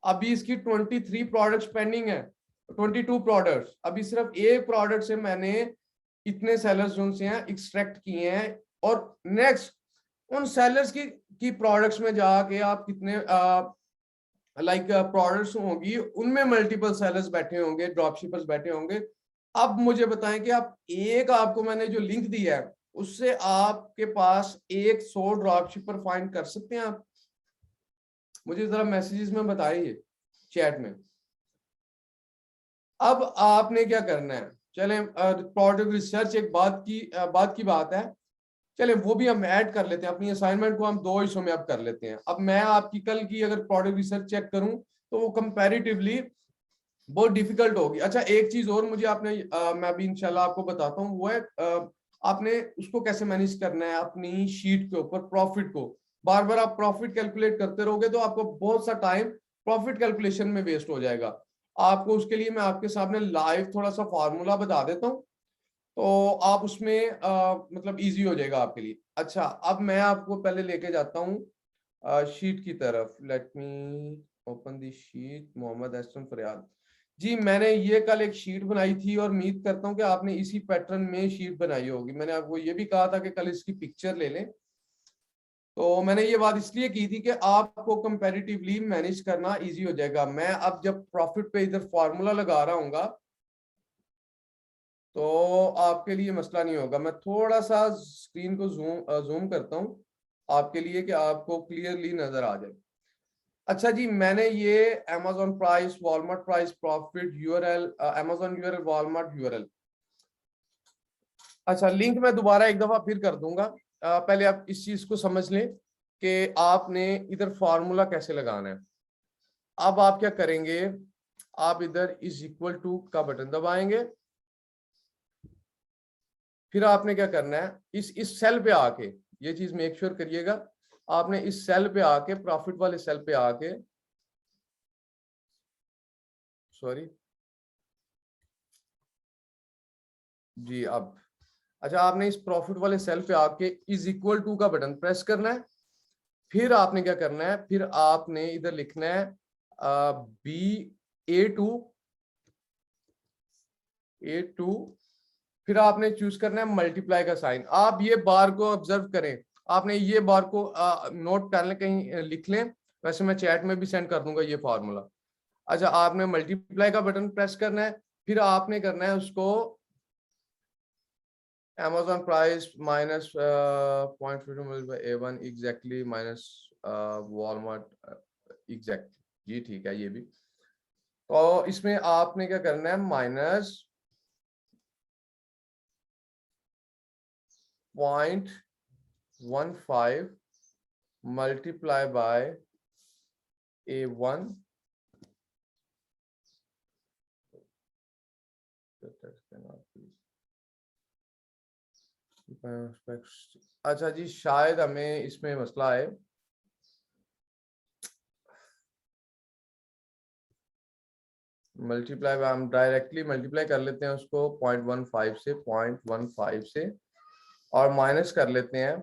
अभी इसकी 23 प्रोडक्ट्स पेंडिंग है, 22 प्रोडक्ट्स। अभी सिर्फ एक प्रोडक्ट से मैंने इतने सेलर्स जो से हैं एक्सट्रैक्ट किए हैं, और नेक्स्ट उन सेलर्स की प्रोडक्ट्स में जाके आप कितने लाइक प्रोडक्ट्स होंगी, उनमें मल्टीपल सेलर्स बैठे होंगे, ड्रॉप शिपर्स बैठे होंगे। अब मुझे बताएं कि आप आपको मैंने जो लिंक दिया है उससे आपके पास 100 ड्रॉप शिपर फाइंड कर सकते हैं आप? मुझे जरा मैसेजेस में बताइए चैट में। अब आपने क्या करना है, चले प्रोडक्ट रिसर्च एक बात की बात है, चले वो भी हम ऐड कर लेते हैं। अपनी असाइनमेंट को हम 2 हिस्सों में अब कर लेते हैं। अब मैं आपकी कल की अगर प्रोडक्ट रिसर्च चेक करूं तो वो कंपैरेटिवली बहुत डिफिकल्ट होगी। अच्छा, एक चीज और मुझे मैं अभी इंशाल्लाह आपको बताता हूँ, वो है आपने उसको कैसे मैनेज करना है अपनी शीट के ऊपर, प्रॉफिट को। बार बार आप प्रॉफिट कैलकुलेट करते रहोगे तो आपको बहुत सा टाइम प्रॉफिट कैलकुलेशन में वेस्ट हो जाएगा। आपको उसके लिए मैं आपके सामने लाइव थोड़ा सा फार्मूला बता देता हूँ, तो आप उसमें मतलब इजी हो जाएगा आपके लिए। अच्छा, अब मैं आपको पहले लेके जाता हूँ शीट की तरफ। Let me open the sheet. Mohammad Ehsan Fariyad ji, मैंने ये कल एक शीट बनाई थी और उम्मीद करता हूँ कि आपने इसी पैटर्न में शीट बनाई होगी। मैंने आपको ये भी कहा था कि कल इसकी पिक्चर ले लें, तो मैंने ये बात इसलिए की थी कि आपको कंपैरेटिवली मैनेज करना इजी हो जाएगा। मैं अब जब प्रॉफिट पे इधर फार्मूला लगा रहा हूँ तो आपके लिए मसला नहीं होगा। मैं थोड़ा सा स्क्रीन को जूम करता हूँ आपके लिए कि आपको क्लियरली नजर आ जाए। अच्छा जी, मैंने ये Amazon price, Walmart price, profit, URL, Amazon URL, Walmart URL. अच्छा, लिंक मैं दोबारा एक दफा फिर कर दूंगा। पहले आप इस चीज को समझ लें कि आपने इधर फार्मूला कैसे लगाना है। अब आप क्या करेंगे, आप इधर इज इक्वल टू का बटन दबाएंगे, फिर आपने क्या करना है, इस सेल पे आके, ये चीज मेक श्योर करिएगा, आपने इस सेल पे आके, प्रॉफिट वाले सेल पे आके, सॉरी जी, अब अच्छा, आपने इस प्रॉफिट वाले सेल पे आके इज इक्वल टू का बटन प्रेस करना है। फिर आपने क्या करना है, फिर आपने इधर लिखना है A2, फिर आपने चूज करना है मल्टीप्लाई का साइन। आप ये बार को ऑब्जर्व करें, आपने ये बार को नोट कर लें, कहीं लिख लें, वैसे मैं चैट में भी सेंड कर दूंगा ये फार्मूला। अच्छा, आपने मल्टीप्लाई का बटन प्रेस करना है, फिर आपने करना है उसको Amazon price minus .A1 exactly minus Walmart exact. जी ठीक है, ये भी। तो इसमें आपने क्या करना है, माइनस .15 मल्टीप्लाई बाय A1 अच्छा जी, शायद हमें इसमें मसला है। मल्टीप्लाई, हम डायरेक्टली मल्टीप्लाई कर लेते हैं उसको 0.15 से और माइनस कर लेते हैं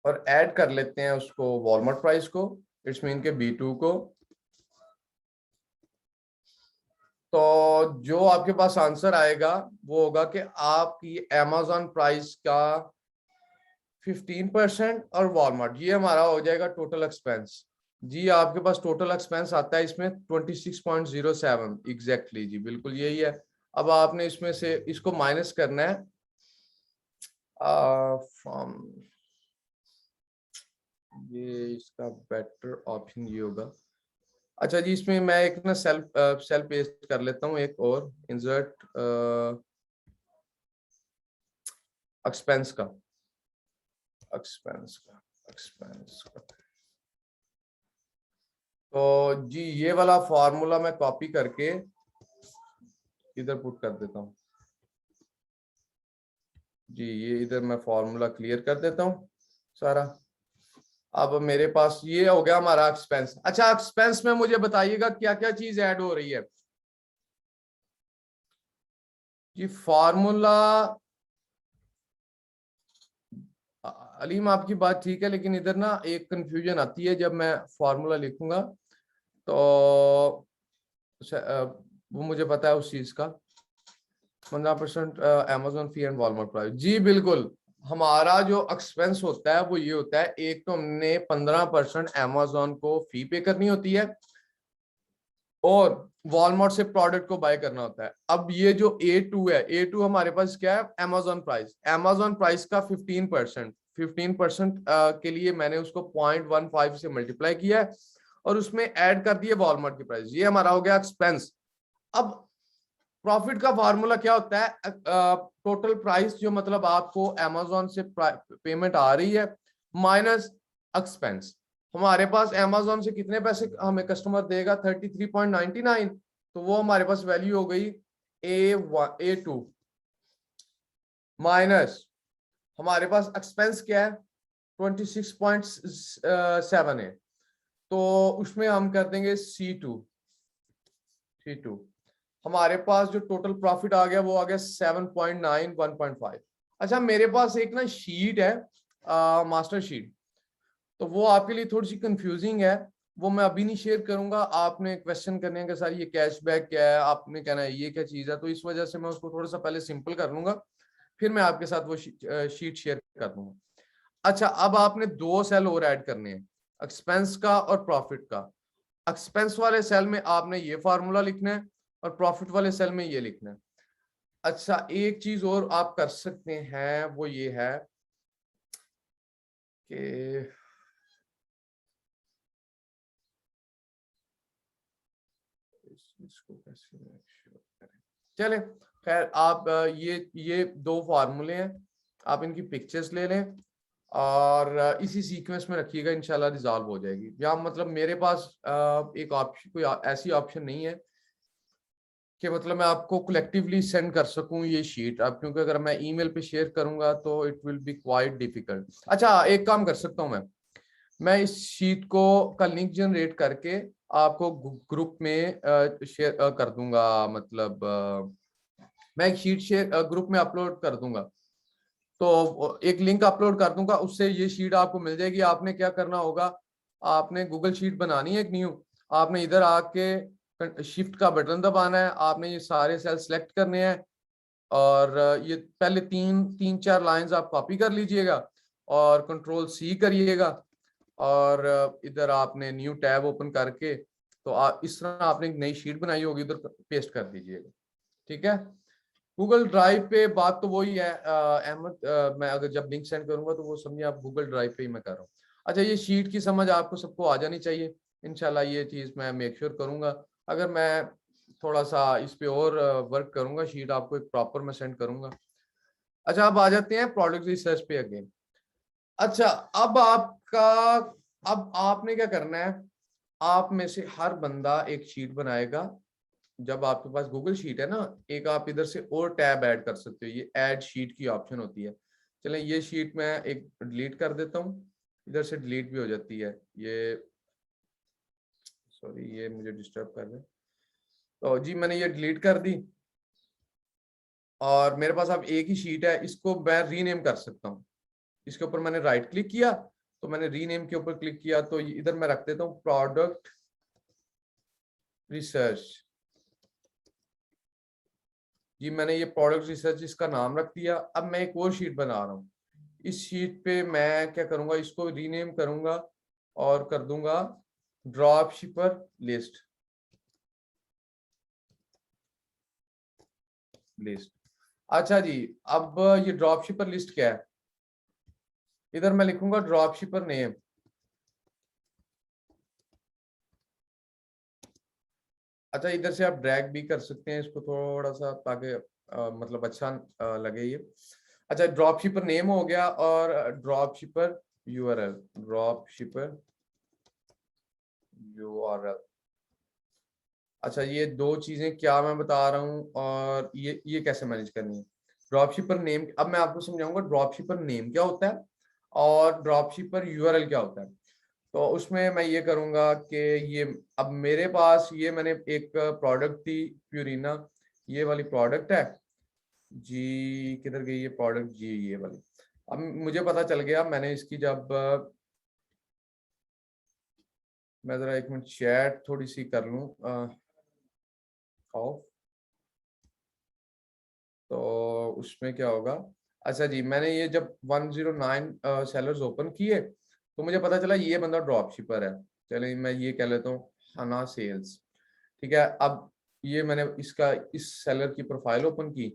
और ऐड कर लेते हैं उसको वॉलमार्ट प्राइस को, इट्स मीन के B2 को। तो जो आपके पास आंसर आएगा वो होगा कि आपकी Amazon प्राइस का 15% और वॉलमार्ट, ये हमारा हो जाएगा टोटल एक्सपेंस। जी आपके पास टोटल एक्सपेंस आता है इसमें 26.07 एग्जैक्टली जी, बिल्कुल यही है। अब आपने इसमें से इसको माइनस करना है फ्रॉम, ये इसका बेटर ऑप्शन ये होगा। अच्छा जी, इसमें मैं एक ना सेल पेस्ट कर लेता हूँ, एक और इंसर्ट एक्सपेंस का, एक्सपेंस का, एक्सपेंस का। तो जी ये वाला फॉर्मूला मैं कॉपी करके इधर पुट कर देता हूँ। जी ये इधर मैं फॉर्मूला क्लियर कर देता हूँ सारा। अब मेरे पास ये हो गया हमारा एक्सपेंस। अच्छा एक्सपेंस में मुझे बताइएगा क्या क्या चीज ऐड हो रही है जी। फॉर्मूला, अलीम आपकी बात ठीक है, लेकिन इधर ना एक कंफ्यूजन आती है जब मैं फॉर्मूला लिखूंगा तो वो मुझे पता है उस चीज का। 15% Amazon fee and Walmart price, जी बिल्कुल। हमारा जो एक्सपेंस होता है वो ये होता है, एक तो हमने 15% अमेजोन को फी पे करनी होती है और वॉलमार्ट से प्रोडक्ट को बाय करना होता है। अब ये जो A2 है, A2 हमारे पास क्या है, अमेजोन प्राइस। अमेजोन प्राइस का 15% के लिए मैंने उसको 0.15 से मल्टीप्लाई किया है और उसमें ऐड कर दिए वॉलमार्ट की प्राइस। ये हमारा हो गया एक्सपेंस। अब प्रॉफिट का फार्मूला क्या होता है, टोटल प्राइस जो मतलब आपको अमेजोन से पेमेंट आ रही है माइनस एक्सपेंस। हमारे पास अमेजोन से कितने पैसे हमें कस्टमर देगा, 33.99, तो वो हमारे पास वैल्यू हो गई A2 माइनस हमारे पास एक्सपेंस क्या है 26.7 है, तो उसमें हम कर देंगे C2। हमारे पास जो टोटल प्रॉफिट आ गया वो आ गया 7.9 1.5। अच्छा मेरे पास एक ना शीट है मास्टर शीट, तो वो आपके लिए थोड़ी सी कंफ्यूजिंग है, वो मैं अभी नहीं शेयर करूंगा। आपने क्वेश्चन करने हैं कि सर ये कैशबैक क्या है, आपने कहना है ये क्या चीज है, तो इस वजह से मैं उसको थोड़ा सा पहले सिंपल कर लूंगा, फिर मैं आपके साथ वो शीट शेयर कर दूंगा। अच्छा अब आपने दो सेल और ऐड करने हैं, एक्सपेंस का और प्रॉफिट का। एक्सपेंस वाले सेल में आपने ये फार्मूला लिखना है और प्रॉफिट वाले सेल में ये लिखना है। अच्छा एक चीज और आप कर सकते हैं, वो ये है कि इसको कैसे करें, चले खैर आप ये दो फार्मूले हैं, आप इनकी पिक्चर्स ले लें और इसी सीक्वेंस में रखिएगा, इंशाल्लाह रिजॉल्व हो जाएगी। या मतलब मेरे पास एक ऑप्शन, कोई ऐसी ऑप्शन नहीं है कि मतलब मैं आपको कलेक्टिवली सेंड कर सकूं ये शीट अब, क्योंकि अगर मैं ईमेल पे शेयर करूंगा तो it will be quite difficult. अच्छा एक काम कर सकता हूं मैं इस शीट को का लिंक जनरेट करके आपको ग्रुप में शेयर कर दूंगा, मतलब मैं एक शीट शेयर ग्रुप में अपलोड कर दूंगा, तो एक लिंक अपलोड कर दूंगा, उससे ये शीट आपको मिल जाएगी। आपने क्या करना होगा, आपने गूगल शीट बनानी है एक न्यू, आपने इधर आके शिफ्ट का बटन दबाना है, आपने ये सारे सेल सेलेक्ट करने हैं और ये पहले तीन तीन चार लाइंस आप कॉपी कर लीजिएगा और कंट्रोल C करिएगा और इधर आपने न्यू टैब ओपन करके, तो आप इस तरह आपने एक नई शीट बनाई होगी उधर पेस्ट कर दीजिएगा। ठीक है, गूगल ड्राइव पे बात तो वही है अहमद, मैं अगर जब लिंक सेंड करूंगा तो वो समझिए आप गूगल ड्राइव पे ही मैं कर रहा हूँ। अच्छा ये शीट की समझ आपको सबको आ जानी चाहिए, इंशाल्लाह ये चीज मैं मेक श्योर करूंगा। अगर मैं थोड़ा सा इस पे और वर्क करूंगा, शीट आपको एक प्रॉपर मैं सेंड करूंगा। अच्छा अब आ जाते हैं प्रोडक्ट रिसर्च पे अगेन। अच्छा अब आपका, अब आपने क्या करना है, आप में से हर बंदा एक शीट बनाएगा। जब आपके पास गूगल शीट है ना, एक आप इधर से और टैब ऐड कर सकते हो, ये ऐड शीट की ऑप्शन होती है। चलें ये शीट मैं एक डिलीट कर देता हूँ, इधर से डिलीट भी हो जाती है ये, सॉरी ये मुझे डिस्टर्ब कर रहे हैं। तो जी मैंने ये डिलीट कर दी और मेरे पास अब एक ही शीट है, इसको मैं रीनेम कर सकता हूँ। इसके ऊपर मैंने राइट क्लिक किया, तो मैंने रीनेम के ऊपर क्लिक किया, तो इधर मैं रख देता हूँ प्रोडक्ट रिसर्च। जी मैंने ये प्रोडक्ट रिसर्च इसका नाम रख दिया। अब मैं एक और शीट बना रहा हूँ, इस शीट पे मैं क्या करूंगा, इसको रीनेम करूंगा और कर दूंगा ड्रॉप शिपर लिस्ट लिस्ट। अच्छा जी, अब ये ड्रॉप शिपर लिस्ट क्या है? इधर मैं लिखूंगा ड्रॉप शिपर नेम। अच्छा, इधर से आप ड्रैग भी कर सकते हैं इसको थोड़ा सा, ताकि मतलब अच्छा लगे ये। अच्छा, ड्रॉप शिपर नेम हो गया और ड्रॉप शिपर यूआरएल, ड्रॉप शिपर यूआरएल। अच्छा, ये दो चीजें क्या मैं बता रहा हूँ और ये कैसे मैनेज करनी है। ड्रॉप शिपर नेम, अब मैं आपको समझाऊंगा ड्रॉप शिपर नेम क्या होता है और ड्रॉप शिपर यूआरएल क्या होता है। तो उसमें मैं ये करूंगा कि ये, अब मेरे पास ये मैंने एक प्रोडक्ट थी प्यूरिना, ये वाली प्रोडक्ट है जी। किधर गई ये प्रोडक्ट जी, ये वाली। अब मुझे पता चल गया, मैंने इसकी जब मैं जरा एक मिनट चैट थोड़ी सी कर लूं ऑफ, तो उसमें क्या होगा। अच्छा जी, मैंने ये जब 109 सेलर्स ओपन किए तो मुझे पता चला ये बंदा ड्रॉप शिपर है। चलिए मैं ये कह लेता हूँ हना सेल्स, ठीक है। अब ये मैंने इसका इस सेलर की प्रोफाइल ओपन की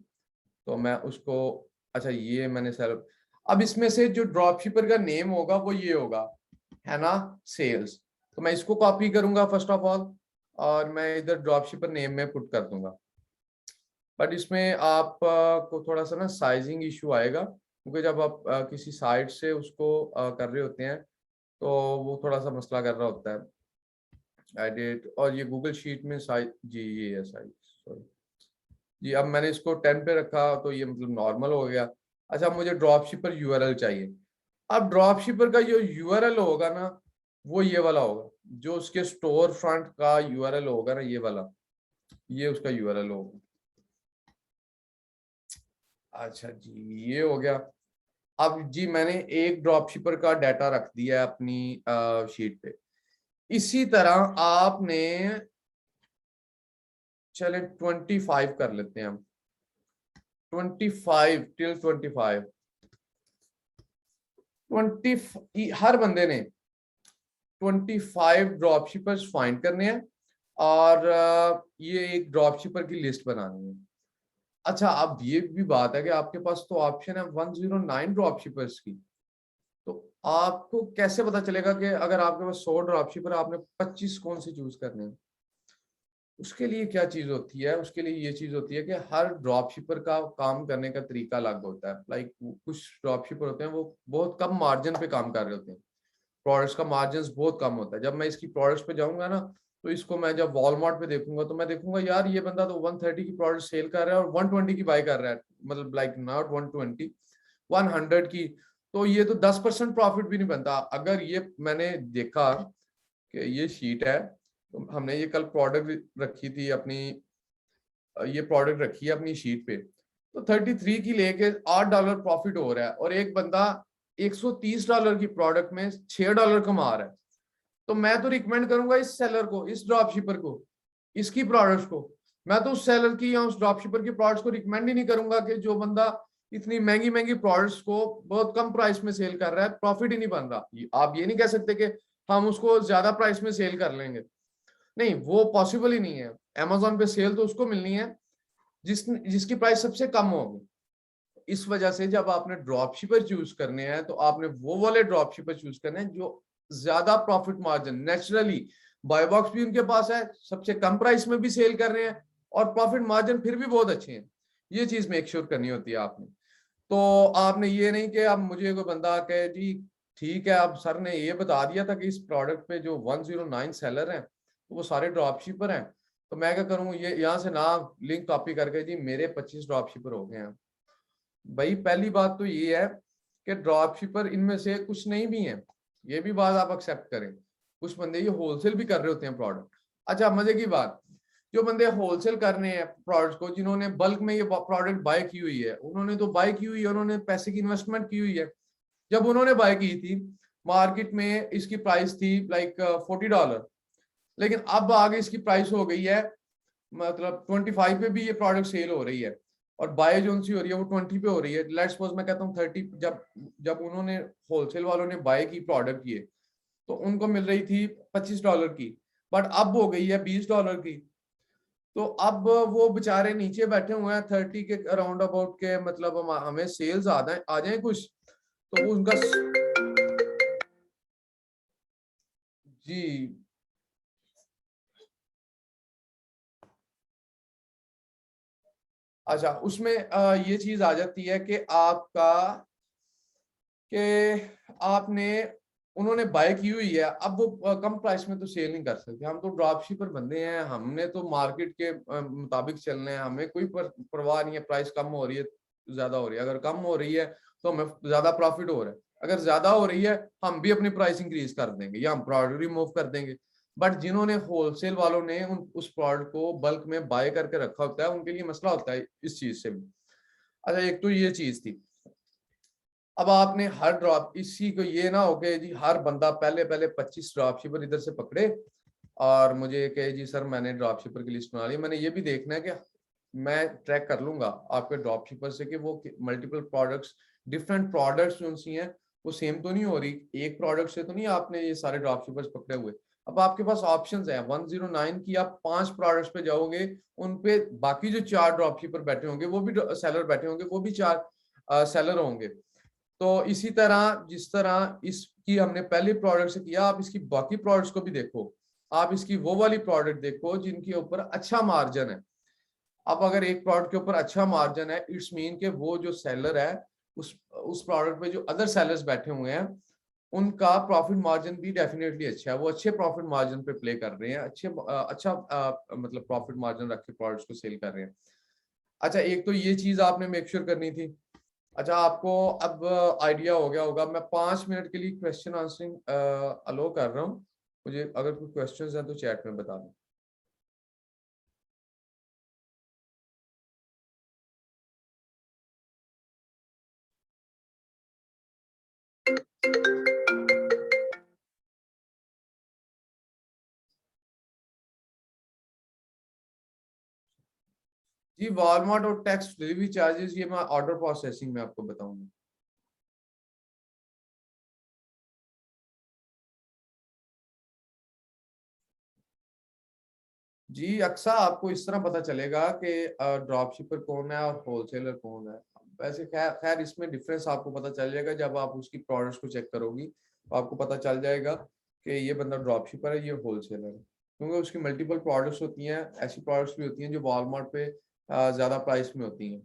तो मैं उसको, अच्छा ये मैंने सेलर, अब इसमें से जो ड्रॉप शिपर का नेम होगा वो ये होगा, है ना, सेल्स। तो मैं इसको कॉपी करूंगा फर्स्ट ऑफ ऑल और मैं इधर ड्रॉप शिपर नेम में पुट कर दूंगा। बट इसमें आप को थोड़ा सा ना साइजिंग इशू आएगा, क्योंकि जब आप किसी साइट से उसको कर रहे होते हैं तो वो थोड़ा सा मसला कर रहा होता है एडिट। और ये गूगल शीट में साइज जी, ये है साइज, सॉरी जी। अब मैंने इसको 10 पे रखा तो ये मतलब नॉर्मल हो गया। अच्छा, मुझे ड्रॉप शिपर यूआरएल चाहिए। अब ड्रॉप शिपर का जो यूआरएल होगा ना, वो ये वाला होगा, जो उसके स्टोर फ्रंट का यूआरएल होगा ना, ये वाला, ये उसका यूआरएल होगा। अच्छा जी, ये हो गया। अब जी मैंने एक ड्रॉप शिपर का डाटा रख दिया है अपनी शीट पे। इसी तरह आपने, चले 25 कर लेते हैं हम, 25 टिल 25, 20 हर बंदे ने 25 ड्रॉप शिपर्स फाइंड करने हैं और ये एक ड्रॉप शिपर की लिस्ट बनानी है। अच्छा, अब ये भी बात है कि आपके पास तो ऑप्शन है 109 ड्रॉप शिपर्स की। तो आपको कैसे पता चलेगा कि अगर आपके पास 100 ड्रॉप शिपर, आपने 25 कौन से चूज करने हैं? उसके लिए क्या चीज होती है, उसके लिए ये चीज होती है कि हर ड्रॉप शिपर का काम करने का तरीका अलग होता है। लाइक कुछ ड्रॉप शिपर होते हैं वो बहुत कम मार्जिन पे काम कर रहे होते हैं, प्रोडक्ट्स का मार्जिन बहुत कम होता है। जब मैं इसकी प्रोडक्ट्स पे जाऊंगा ना, तो इसको मैं जब वॉलमार्ट पे देखूंगा तो मैं देखूंगा यार ये बंदा तो 130 की प्रोडक्ट सेल कर रहा है और 120 की बाय कर रहा है, मतलब लाइक नॉट 120, 100 की। तो ये तो 10% प्रॉफिट भी नहीं बनता। अगर ये मैंने देखा कि ये शीट है, तो हमने ये कल प्रोडक्ट रखी थी अपनी, ये प्रोडक्ट रखी है अपनी शीट पे, तो 33 की लेके $8 प्रॉफिट हो रहा है और एक बंदा $130 की प्रोडक्ट में $6 कमा रहा है। तो मैं तो रिकमेंड करूंगा इस सेलर को, इस ड्रॉप शिपर को, इसकी प्रोडक्ट्स को। मैं तो उस सेलर की या उस ड्रॉप शिपर की प्रोडक्ट्स को रिकमेंड ही नहीं करूंगा कि जो बंदा इतनी महंगी महंगी प्रोडक्ट्स को बहुत कम प्राइस में सेल कर रहा है, प्रॉफिट ही नहीं बन रहा। आप ये नहीं कह सकते कि हम उसको ज्यादा प्राइस में सेल कर लेंगे, नहीं, वो पॉसिबल ही नहीं है। अमेजोन पे सेल तो उसको मिलनी है जिसकी प्राइस सबसे कम होगी। इस वजह से जब आपने ड्रॉप शिपर चूज करने हैं तो आपने वो वाले ड्रॉप शिपर चूज करने हैं जो ज्यादा profit margin, naturally bye box भी उनके पास है, सबसे कम प्राइस में भी सेल कर रहे हैं और प्रॉफिट मार्जिन फिर भी बहुत अच्छे हैं। ये चीज मेक श्योर करनी होती है आपने। तो आपने ये नहीं कि अब मुझे कोई बंदा कहे जी ठीक है, अब सर ने ये बता दिया था कि इस प्रोडक्ट पे जो 109 सेलर हैं तो वो सारे ड्रॉप शिपर हैं, तो मैं क्या करूँ, ये यहाँ से ना लिंक कॉपी करके जी मेरे 25 ड्रॉप शिपर हो गए हैं। भाई पहली बात तो ये है कि ड्रॉप शिपर इनमें से कुछ नहीं भी है, ये भी बात आप एक्सेप्ट करें। कुछ बंदे ये होलसेल भी कर रहे होते हैं प्रोडक्ट। अच्छा, मजे की बात, जो बंदे होलसेल कर रहे हैं प्रोडक्ट को, जिन्होंने बल्क में ये प्रोडक्ट बाय की हुई है, उन्होंने तो बाय की हुई है, उन्होंने पैसे की इन्वेस्टमेंट की हुई है। जब उन्होंने बाय की थी मार्केट में इसकी प्राइस थी लाइक $40, लेकिन अब आगे इसकी प्राइस हो गई है मतलब 25 पे भी ये प्रोडक्ट सेल हो रही है और बाय जो सी हो रही है वो 20 पे हो रही है। लेट्स सपोज मैं कहता हूँ 30, जब जब उन्होंने होलसेल वालों ने बाय की प्रोडक्ट ये, तो उनको मिल रही थी $25 की, बट अब हो गई है $20 की। तो अब वो बेचारे नीचे बैठे हुए हैं 30 के अराउंड अबाउट के, मतलब हमें सेल्स आ जाए कुछ, तो वो उनका जी। अच्छा, उसमें ये चीज आ जाती है कि आपका, कि आपने, उन्होंने बाय की हुई है, अब वो कम प्राइस में तो सेल नहीं कर सकते। हम तो ड्रॉप शिपर बंदे हैं, हमने तो मार्केट के मुताबिक चलने हैं, हमें कोई परवाह नहीं है प्राइस कम हो रही है ज्यादा हो रही है। अगर कम हो रही है तो हमें ज्यादा प्रॉफिट हो रहा है, अगर ज्यादा हो रही है हम भी अपनी प्राइस इंक्रीज कर देंगे या हम प्रोडक्ट रिमूव कर देंगे। बट जिन्होंने होलसेल वालों ने उस प्रोडक्ट को बल्क में बाय करके रखा होता है, उनके लिए मसला होता है इस चीज से भी। अच्छा, एक तो ये चीज थी। अब आपने हर ड्रॉप, इसी को ये ना हो के जी हर बंदा पहले पहले 25 ड्रॉप शिपर इधर से पकड़े और मुझे कहे जी सर मैंने ड्रॉप शिपर की लिस्ट बना ली। मैंने ये भी देखना है कि मैं ट्रैक कर लूंगा आपके ड्रॉप शिपर से कि वो मल्टीपल प्रोडक्ट्स, डिफरेंट प्रोडक्ट्स जो सी हैं वो सेम तो नहीं हो रही, एक प्रोडक्ट से तो नहीं आपने ये सारे ड्रॉप शिपर्स पकड़े हुए। अब आपके पास ऑप्शंस है 109 की, आप 5 प्रोडक्ट्स पे जाओगे, उन पे बाकी जो 4 ड्रॉप शिपर बैठे होंगे वो भी सेलर बैठे होंगे, वो भी 4 सेलर होंगे। तो इसी तरह जिस तरह इसकी हमने पहले प्रोडक्ट से किया, आप इसकी बाकी प्रोडक्ट्स को भी देखो। आप इसकी वो वाली प्रोडक्ट देखो जिनके ऊपर अच्छा मार्जिन है। अब अगर एक प्रोडक्ट के ऊपर अच्छा मार्जिन है, इट्स मीन के वो जो सेलर है उस प्रोडक्ट पे जो अदर सेलर्स बैठे हुए हैं उनका प्रॉफिट मार्जिन भी डेफिनेटली अच्छा है, वो अच्छे प्रॉफिट मार्जिन पे प्ले कर रहे हैं, अच्छा मतलब प्रॉफिट मार्जिन रख के प्रोडक्ट्स को सेल कर रहे हैं। अच्छा, एक तो ये चीज आपने मेक श्योर करनी थी। अच्छा, आपको अब आइडिया हो गया होगा। मैं 5 मिनट के लिए क्वेश्चन आंसरिंग अलो कर रहा हूँ, मुझे अगर कोई क्वेश्चंस हैं तो चैट में बता दें। जी, वॉलमार्ट और टैक्स डिलीवरी चार्जेस ये मैं ऑर्डर प्रोसेसिंग में आपको बताऊंगा। जी अक्सर आपको इस तरह पता चलेगा कि ड्रॉप शिपर कौन है और होलसेलर कौन है। वैसे खैर खैर इसमें डिफरेंस आपको पता चल जाएगा जब आप उसकी प्रोडक्ट्स को चेक करोगी, तो आपको पता चल जाएगा कि ये बंदा ड्रॉप शिपर है, ये होलसेलर है, क्योंकि उसकी मल्टीपल प्रोडक्ट्स होती हैं। ऐसी प्रोडक्ट्स भी होती हैं जो वॉलमार्ट पे ज्यादा प्राइस में होती हैं।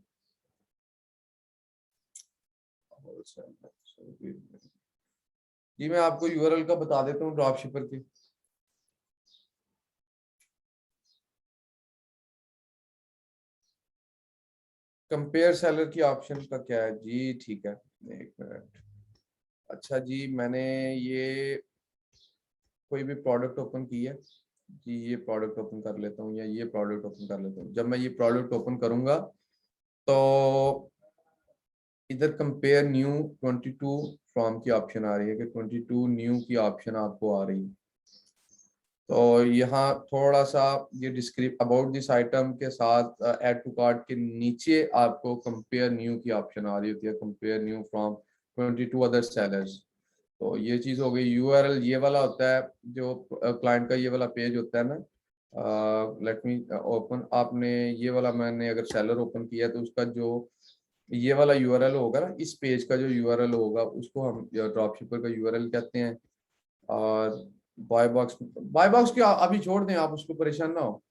जी मैं आपको यूआरएल का बता देता हूँ ड्रॉप शिपर की। कंपेयर सेलर की ऑप्शन का क्या है जी? ठीक है, एक मिनट। अच्छा जी, मैंने ये कोई भी प्रोडक्ट ओपन की है जी, ये प्रोडक्ट ओपन कर लेता हूँ या ये प्रोडक्ट ओपन कर लेता हूँ। जब मैं ये प्रोडक्ट ओपन करूंगा तो इधर कंपेयर न्यू 22 फ्रॉम की ऑप्शन आ रही है कि 22 न्यू की ऑप्शन आपको आ रही है। तो यहाँ थोड़ा सा ये डिस्क्रिप अबाउट दिस आइटम के साथ ऐड टू कार्ट के नीचे आपको कंपेयर न्यू की ऑप्शन आ रही होती है, compare new from 22 other sellers. तो ये चीज हो गई। यूआरएल ये वाला होता है जो क्लाइंट का ये वाला पेज होता है ना। लेट मी ओपन, आपने ये वाला, मैंने अगर सेलर ओपन किया है तो उसका जो ये वाला यूआरएल होगा ना, इस पेज का जो यूआरएल होगा उसको हम ड्रॉपशिपर का यूआरएल कहते हैं। और बाय बॉक्स की अभी छोड़ दें, आप उसको परेशान ना हो।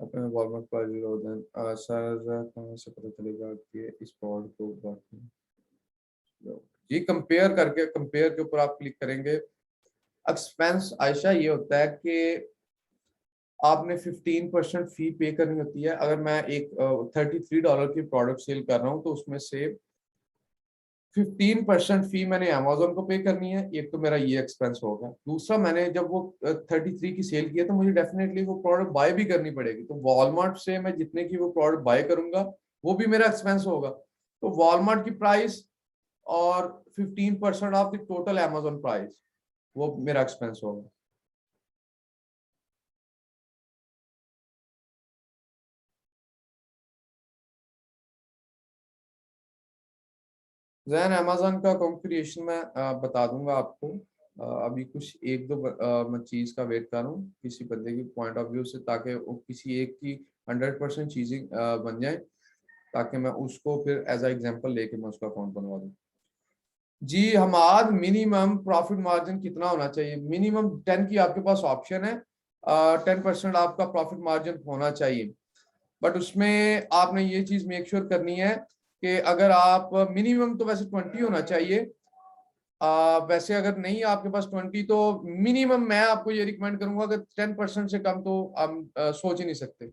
अपने वॉलमार्ट पर सर कहाँ से पता चलेगा कि इस पॉड को जी कंपेयर करके, कंपेयर के ऊपर आप क्लिक करेंगे। एक्सपेंस आयशा ये होता है कि आपने 15% फी पे करनी होती है। अगर मैं एक $33 की प्रोडक्ट सेल कर रहा हूँ तो उसमें से 15% फी मैंने अमेजोन को पे करनी है। एक तो मेरा ये एक्सपेंस होगा। दूसरा, मैंने जब वो 33 की सेल किया तो मुझे डेफिनेटली वो प्रोडक्ट बाय भी करनी पड़ेगी। तो वॉलमार्ट से मैं जितने की वो प्रोडक्ट बाय करूंगा वो भी मेरा एक्सपेंस होगा। तो वॉलमार्ट की प्राइस और 15% of the total Amazon price, वो मेरा एक्सपेंस होगा। जैन अमेजोन का कॉन्फ़िगरेशन मैं बता दूंगा आपको। अभी कुछ एक दो मैं चीज का वेट कर रहा हूँ किसी बंदे की पॉइंट ऑफ व्यू से, ताकि वो किसी एक की 100% चीजें बन जाए, ताकि मैं उसको फिर एज अ एग्जांपल लेके मैं उसका अकाउंट बनवा दूँ। जी हमारा मिनिमम प्रॉफिट मार्जिन कितना होना चाहिए? मिनिमम 10 की आपके पास ऑप्शन है, 10% आपका प्रॉफिट मार्जिन होना चाहिए। बट उसमें आपने ये चीज मेक श्योर करनी है कि अगर आप मिनिमम तो वैसे 20 होना चाहिए। वैसे अगर नहीं आपके पास 20, तो मिनिमम मैं आपको ये रिकमेंड करूंगा कि 10% से कम तो हम सोच ही नहीं सकते।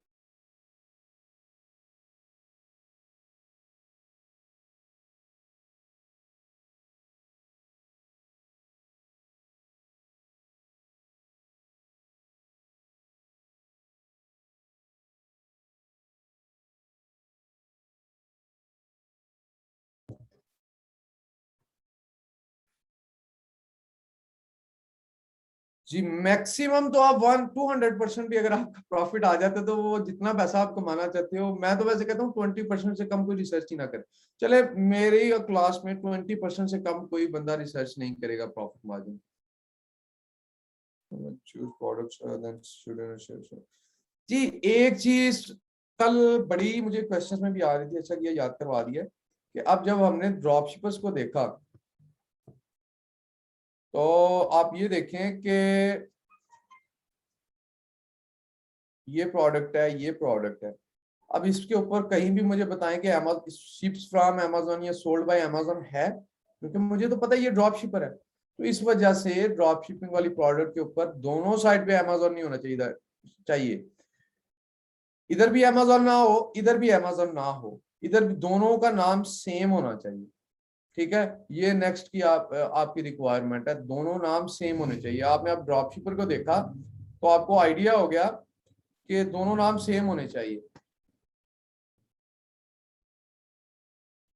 जी मैक्सिमम तो आप 200% भी अगर आपका प्रॉफिट आ जाता है तो वो जितना पैसा आप कमाना चाहते हो, मैं तो वैसे कहता हूँ 20% से कम कोई रिसर्च ही ना करे। चले मेरे क्लास में 20% से कम कोई बंदा रिसर्च नहीं करेगा profit margin. Choose products then student. जी एक चीज कल बड़ी मुझे क्वेश्चंस में भी आ रही थी, अच्छा किया याद करवा दिया, कि अब जब हमने ड्रॉप शिपर्स को देखा तो आप ये देखें कि ये प्रोडक्ट है, ये प्रोडक्ट है। अब इसके ऊपर कहीं भी मुझे बताएं कि शिप्स फ्रॉम अमेजोन या सोल्ड बाय अमेजोन है, क्योंकि मुझे तो पता है ये ड्रॉप शिपर है। तो इस वजह से ड्रॉप शिपिंग वाली प्रोडक्ट के ऊपर दोनों साइड पे अमेजोन नहीं होना चाहिए। इधर भी अमेजोन ना हो, इधर भी अमेजोन ना हो, इधर भी दोनों का नाम सेम होना चाहिए। ठीक है, ये नेक्स्ट की आपकी रिक्वायरमेंट है, दोनों नाम सेम होने चाहिए। आपने आप ड्रॉप शिपर को देखा तो आपको आइडिया हो गया कि दोनों नाम सेम होने चाहिए।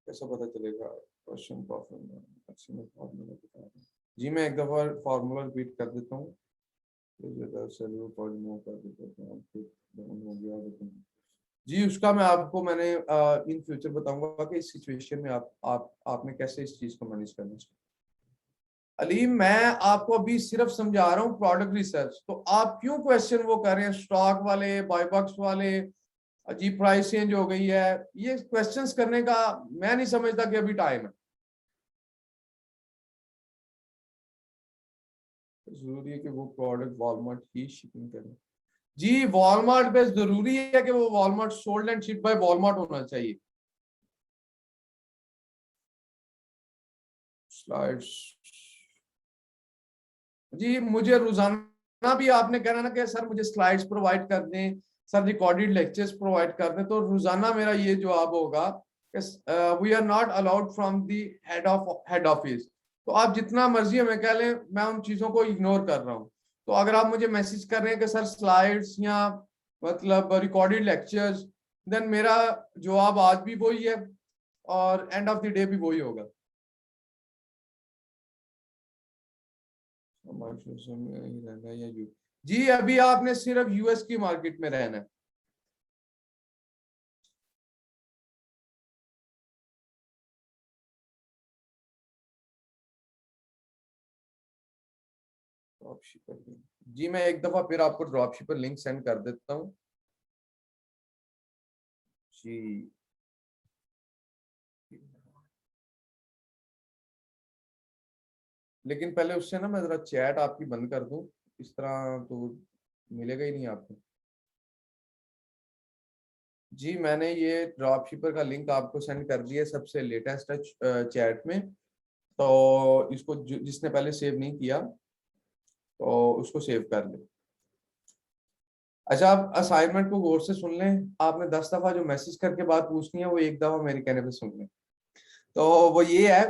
कैसा पता चलेगा? क्वेश्चन फॉर्मूला बता दें। जी मैं एक दफा फॉर्मूला रिपीट कर देता हूँ। जी उसका मैं आपको मैंने इन फ्यूचर बताऊंगा कि इस सिचुएशन में आप आपने कैसे इस चीज को मैनेज करना चाहिए। अलीम मैं आपको अभी सिर्फ समझा रहा हूँ प्रोडक्ट रिसर्च, तो आप क्यों क्वेश्चन वो कर रहे हैं स्टॉक वाले, बायबॉक्स वाले, अजीब प्राइस चेंज हो गई है, ये क्वेश्चंस करने का मैं नहीं समझता कि अभी टाइम है। जरूरी है कि वो प्रोडक्ट वॉलमार्ट ही शिपिंग करे? जी वॉलमार्ट पे जरूरी है कि वो Walmart sold and shipped by Walmart होना चाहिए। स्लाइड्स। जी मुझे रोजाना भी आपने कहना ना कि सर मुझे स्लाइड्स प्रोवाइड कर दें, सर रिकॉर्डेड लेक्चर्स प्रोवाइड कर दें, तो रोजाना मेरा ये जवाब होगा कि we are not allowed from the head office. तो आप जितना मर्जी हमें कह लें, मैं उन चीजों को इग्नोर कर रहा हूँ। तो अगर आप मुझे मैसेज कर रहे हैं कि सर स्लाइड्स या मतलब रिकॉर्डेड लेक्चर्स, देन मेरा जवाब आज भी वही है और एंड ऑफ द डे भी वही होगा। में ही रहना है या यू? जी अभी आपने सिर्फ यूएस की मार्केट में रहना है। Drop शिपर link. जी मैं एक दफा फिर आपको ड्रॉप शिपर लिंक सेंड कर देता हूँ। जी लेकिन पहले उससे ना मैं जरा चैट आपकी बंद कर दूं, इस तरह तो मिलेगा ही नहीं आपको। जी मैंने ये ड्रॉप शिपर का लिंक आपको सेंड कर दिया सबसे लेटेस्ट चैट में। तो इसको जिसने पहले सेव नहीं किया तो उसको सेव कर ले। अच्छा आप असाइनमेंट को गौर से सुन लें, आपने 10 दफा जो मैसेज करके बात पूछनी है वो एक दफा मेरे कहने पे सुन लें। तो वो ये है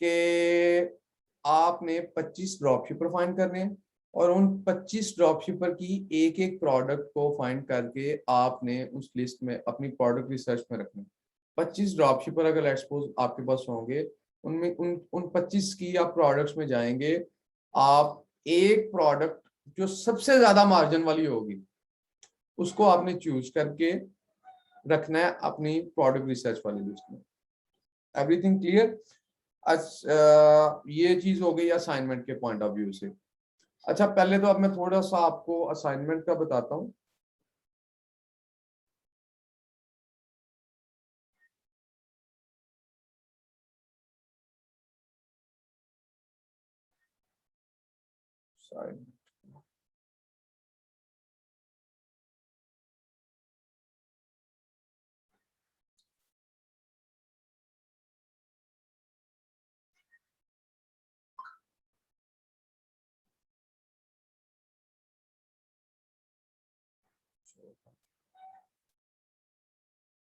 कि आपने 25 ड्रॉप शिपर फाइंड करने हैं और उन 25 ड्रॉप शिपर की एक एक प्रोडक्ट को फाइंड करके आपने उस लिस्ट में अपनी प्रोडक्ट रिसर्च में रखना है। 25 ड्रॉप शिपर अगर लेट्स सपोज आपके पास होंगे, उनमें उन 25 की आप प्रोडक्ट्स में जाएंगे, आप एक प्रोडक्ट जो सबसे ज्यादा मार्जिन वाली होगी उसको आपने चूज करके रखना है अपनी प्रोडक्ट रिसर्च वाली लिस्ट में। Everything clear? ये चीज हो गई असाइनमेंट के पॉइंट ऑफ व्यू से। अच्छा, पहले तो अब मैं थोड़ा सा आपको असाइनमेंट का बताता हूँ।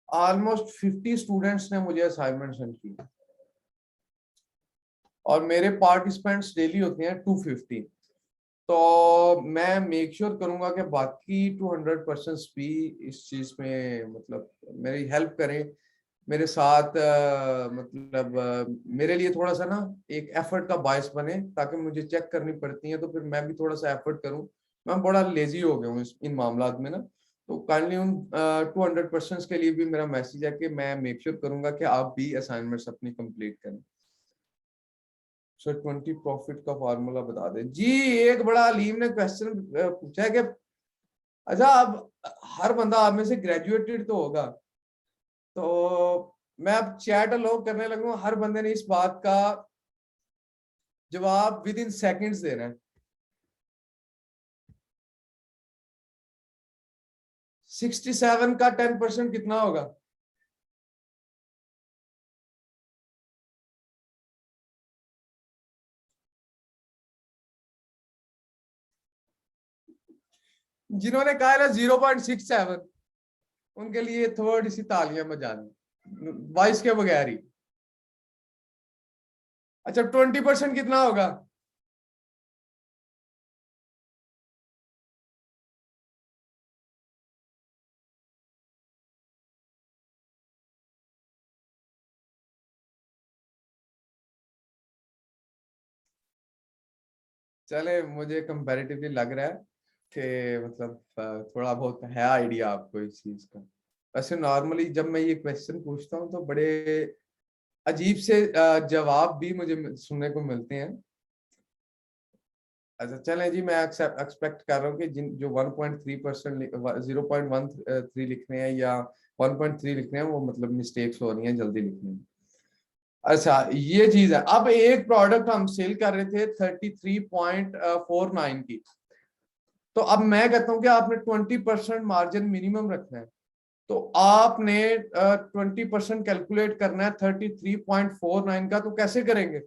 ऑलमोस्ट 50 स्टूडेंट्स ने मुझे असाइनमेंट सेंड की और मेरे पार्टिसिपेंट्स डेली होते हैं 250। तो मैं मेक श्योर करूंगा कि बाकी 200% भी इस चीज में मतलब मेरी हेल्प करें, मेरे साथ मतलब मेरे लिए थोड़ा सा ना एक एफर्ट का बायस बने, ताकि मुझे चेक करनी पड़ती है तो फिर मैं भी थोड़ा सा एफर्ट करूं। मैं बड़ा लेजी हो गया हूँ इन मामलात में ना। तो काइंडली उन 200% के लिए भी मेरा मैसेज है कि मैं मेक श्योर करूंगा कि आप भी असाइनमेंट्स अपनी कंप्लीट करें। सो 20 प्रॉफिट का फार्मूला बता दे जी। एक बड़ा अलीम ने क्वेश्चन पूछा है कि अच्छा, अब हर बंदा आप में से ग्रेजुएटेड तो होगा, तो मैं अब चैट अलाउ करने लगूंगा, हर बंदे ने इस बात का जवाब विद इन सेकेंड्स देना है। 67 का 10% कितना होगा? जिन्होंने कहा है ना 0.67, उनके लिए थोड़ी सी तालियां बजानी, वाइस के बगैर ही। अच्छा, 20% कितना होगा? चले, मुझे कंपैरेटिवली लग रहा है कि मतलब थोड़ा बहुत है आइडिया आपको इस चीज का। वैसे नॉर्मली जब मैं ये क्वेश्चन पूछता हूँ तो बड़े अजीब से जवाब भी मुझे सुनने को मिलते हैं। अच्छा चलें जी, मैं एक्सपेक्ट कर रहा हूँ कि जिन जो 1.3% 0.13 लिख रहे हैं या 1.3 लिख रहे हैं, वो मतलब मिस्टेक्स हो रही हैं जल्दी लिखने में। अच्छा, ये चीज है। अब एक प्रोडक्ट हम सेल कर रहे थे 33.49 की, तो अब मैं कहता हूं कि आपने 20% मार्जिन मिनिमम रखना है। तो आपने 20% कैलकुलेट करना है 33.49 का, तो कैसे करेंगे?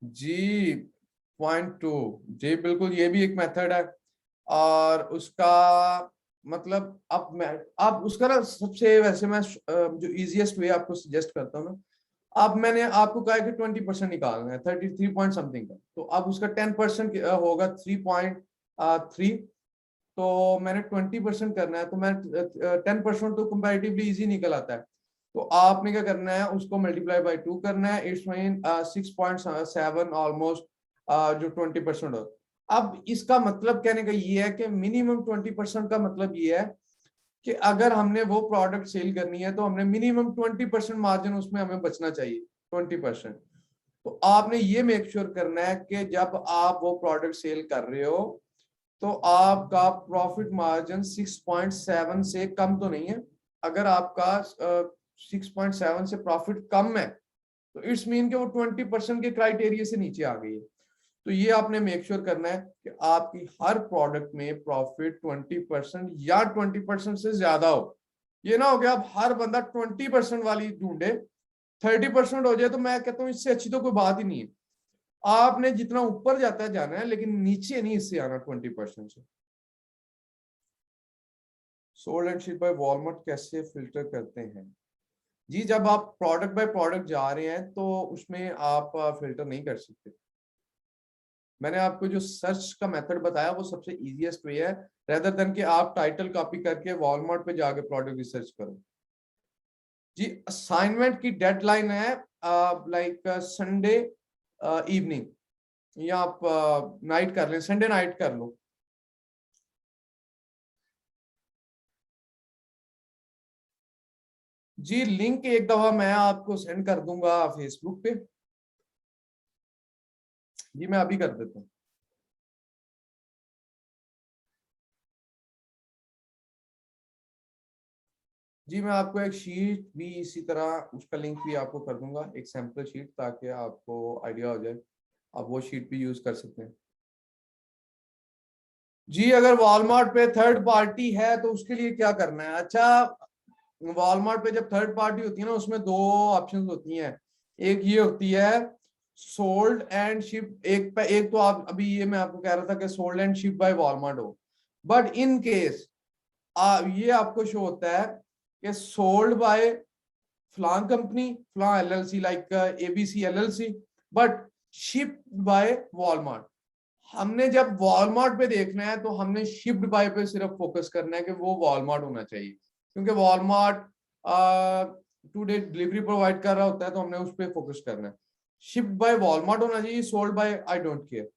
जी, 0.2, जी बिल्कुल, ये भी एक मेथड है। और उसका मतलब अब मैं, अब उसका ना सबसे वैसे मैं जो इजीएस्ट वे आपको सजेस्ट करता हूँ ना, अब मैंने आपको कहा है कि 20% निकालना है 33 पॉइंट समथिंग का, तो अब उसका 10% होगा 3.3। तो मैंने 20% करना है, तो मैं 10% तो कंपैरेटिवली इजी निकल आता है। तो आपने क्या करना है, उसको मल्टीप्लाई बाई 2 करना है, इट्स मीन 6.7 ऑलमोस्ट, जो 20% हो। अब इसका मतलब कहने का ये है कि मिनिमम 20% का मतलब ये है कि अगर हमने वो प्रोडक्ट सेल करनी है तो हमने मिनिमम 20% मार्जिन उसमें हमें बचना चाहिए, 20%। तो आपने ये मेक श्योर करना है कि जब आप वो प्रोडक्ट सेल कर रहे हो तो आपका प्रॉफिट मार्जिन 6.7 से कम तो नहीं है। अगर आपका 6.7 से प्रॉफिट कम है तो इट्स मीन कि वो 20% के क्राइटेरिया से नीचे आ गई है। तो ये आपने मेक श्योर करना है कि आपकी हर प्रोडक्ट में प्रॉफिट 20% या 20% से ज्यादा हो। ये ना हो गया आप हर बंदा 20% वाली ढूंढे, 30% हो जाए तो मैं कहता हूँ इससे अच्छी तो कोई बात ही नहीं है। आपने जितना ऊपर जाता है जाना है, लेकिन नीचे नहीं इससे आना 20% से। Sold and ship by Walmart कैसे फिल्टर करते हैं? जी, जब आप प्रोडक्ट बाय प्रोडक्ट जा रहे हैं तो उसमें आप फिल्टर नहीं कर सकते। मैंने आपको जो सर्च का मेथड बताया वो सबसे इजीएस्ट वे है, रेदर देन कि आप टाइटल कॉपी करके वॉलमार्ट पे जाके प्रोडक्ट रिसर्च करो। जी, असाइनमेंट की डेडलाइन है लाइक संडे इवनिंग, या आप नाइट कर लें, संडे नाइट कर लो। जी लिंक एक दफा मैं आपको सेंड कर दूंगा फेसबुक पे। जी मैं अभी कर देता हूँ। जी मैं आपको एक शीट भी इसी तरह उसका लिंक भी आपको कर दूंगा, एक सैंपल शीट, ताकि आपको आइडिया हो जाए, आप वो शीट भी यूज कर सकते हैं। जी अगर वॉलमार्ट पे थर्ड पार्टी है तो उसके लिए क्या करना है? अच्छा, वॉलमार्ट पे जब थर्ड पार्टी होती है ना, उसमें दो ऑप्शंस होती हैं। एक ये होती है सोल्ड एंड शिप, एक तो आप अभी ये मैं आपको कह रहा था कि sold and ship by Walmart हो, बट इन केस ये आपको शो होता है कि सोल्ड बाय फलां कंपनी, फलां LLC, like ABC LLC, but shipped by Walmart. हमने जब वॉलमार्ट पे देखना है तो हमने शिप्ड बाय पे सिर्फ फोकस करना है कि वो वॉलमार्ट होना चाहिए, क्योंकि Walmart two day delivery provide कर रहा होता है, तो हमने उस पर फोकस करना है। शिप्ड बाय वॉलमार्ट होना चाहिए, sold by I don't care.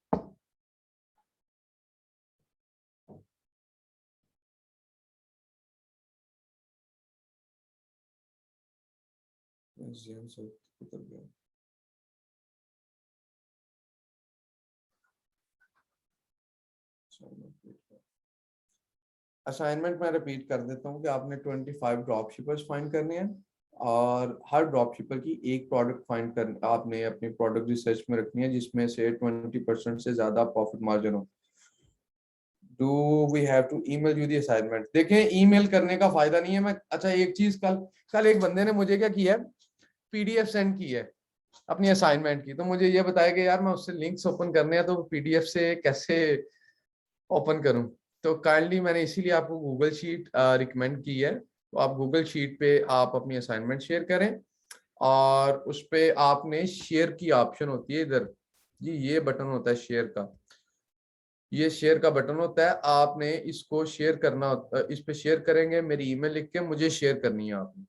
Assignment मैं रिपीट कर देता हूँ कि आपने 25 ड्रॉप शिपर्स फाइंड करने हैं, और हर ड्रॉप शिपर की एक प्रोडक्ट फाइंड कर आपने अपनी प्रोडक्ट रिसर्च में रखनी है जिसमें से 20% से ज्यादा प्रॉफिट मार्जिन हो। Do we have to email you the assignment? देखें, ईमेल करने का फायदा नहीं है। मैं अच्छा एक चीज, कल कल एक बंदे ने मुझे क्या किया है, पीडीएफ सेंड की है अपनी असाइनमेंट की, तो मुझे ये बताया कि यार मैं उससे लिंक्स ओपन करने हैं, तो पीडीएफ से कैसे ओपन करूं? तो काइंडली मैंने इसीलिए आपको गूगल शीट रिकमेंड की है, तो आप गूगल शीट पे आप अपनी असाइनमेंट शेयर करें, और उस पे आपने शेयर की ऑप्शन होती है इधर, जी ये बटन होता है शेयर का, ये शेयर का बटन होता है, आपने इसको शेयर करना होता है, इस पे शेयर करेंगे, मेरी ईमेल लिख के मुझे शेयर करनी है आपने।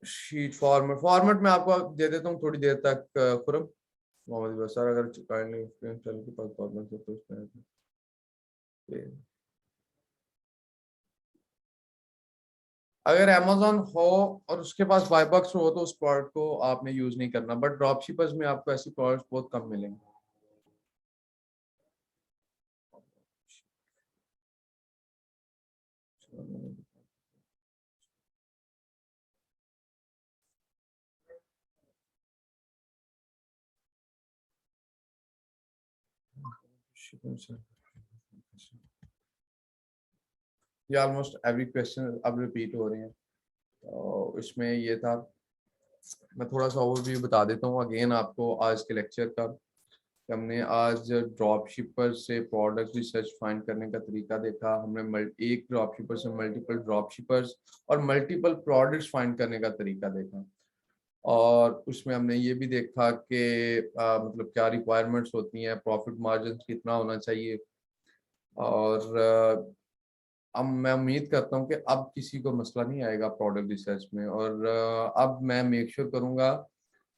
शीट फॉर्मेट में आपको दे देता हूँ थोड़ी देर तक। खुरम मोहम्मद सर, अगर काइंडली चैनल के पास फॉर्मेट है तो उसमें अगर अमेजोन हो और उसके पास बाय बॉक्स हो तो उस प्रोडक्ट को आपने यूज नहीं करना, बट ड्रॉप शिपर्स में आपको ऐसी प्रोडक्ट्स बहुत कम मिलेंगे। ये ऑलमोस्ट एवरी क्वेश्चन अब रिपीट हो रहे हैं, तो इसमें ये था, मैं थोड़ा सा ओवरव्यू बता देता हूँ अगेन आपको आज के लेक्चर का। हमने आज ड्रॉप शिपर से प्रोडक्ट रिसर्च फाइंड करने का तरीका देखा, हमने एक ड्रॉप शिपर से मल्टीपल ड्रॉप शिपर्स और मल्टीपल प्रोडक्ट्स फाइंड करने का तरीका देखा, और उसमें हमने ये भी देखा कि मतलब क्या रिक्वायरमेंट्स होती हैं, प्रॉफिट मार्जिन कितना होना चाहिए, और अब मैं उम्मीद करता हूँ कि अब किसी को मसला नहीं आएगा प्रोडक्ट रिसर्च में, और अब मैं मेक श्योर करूंगा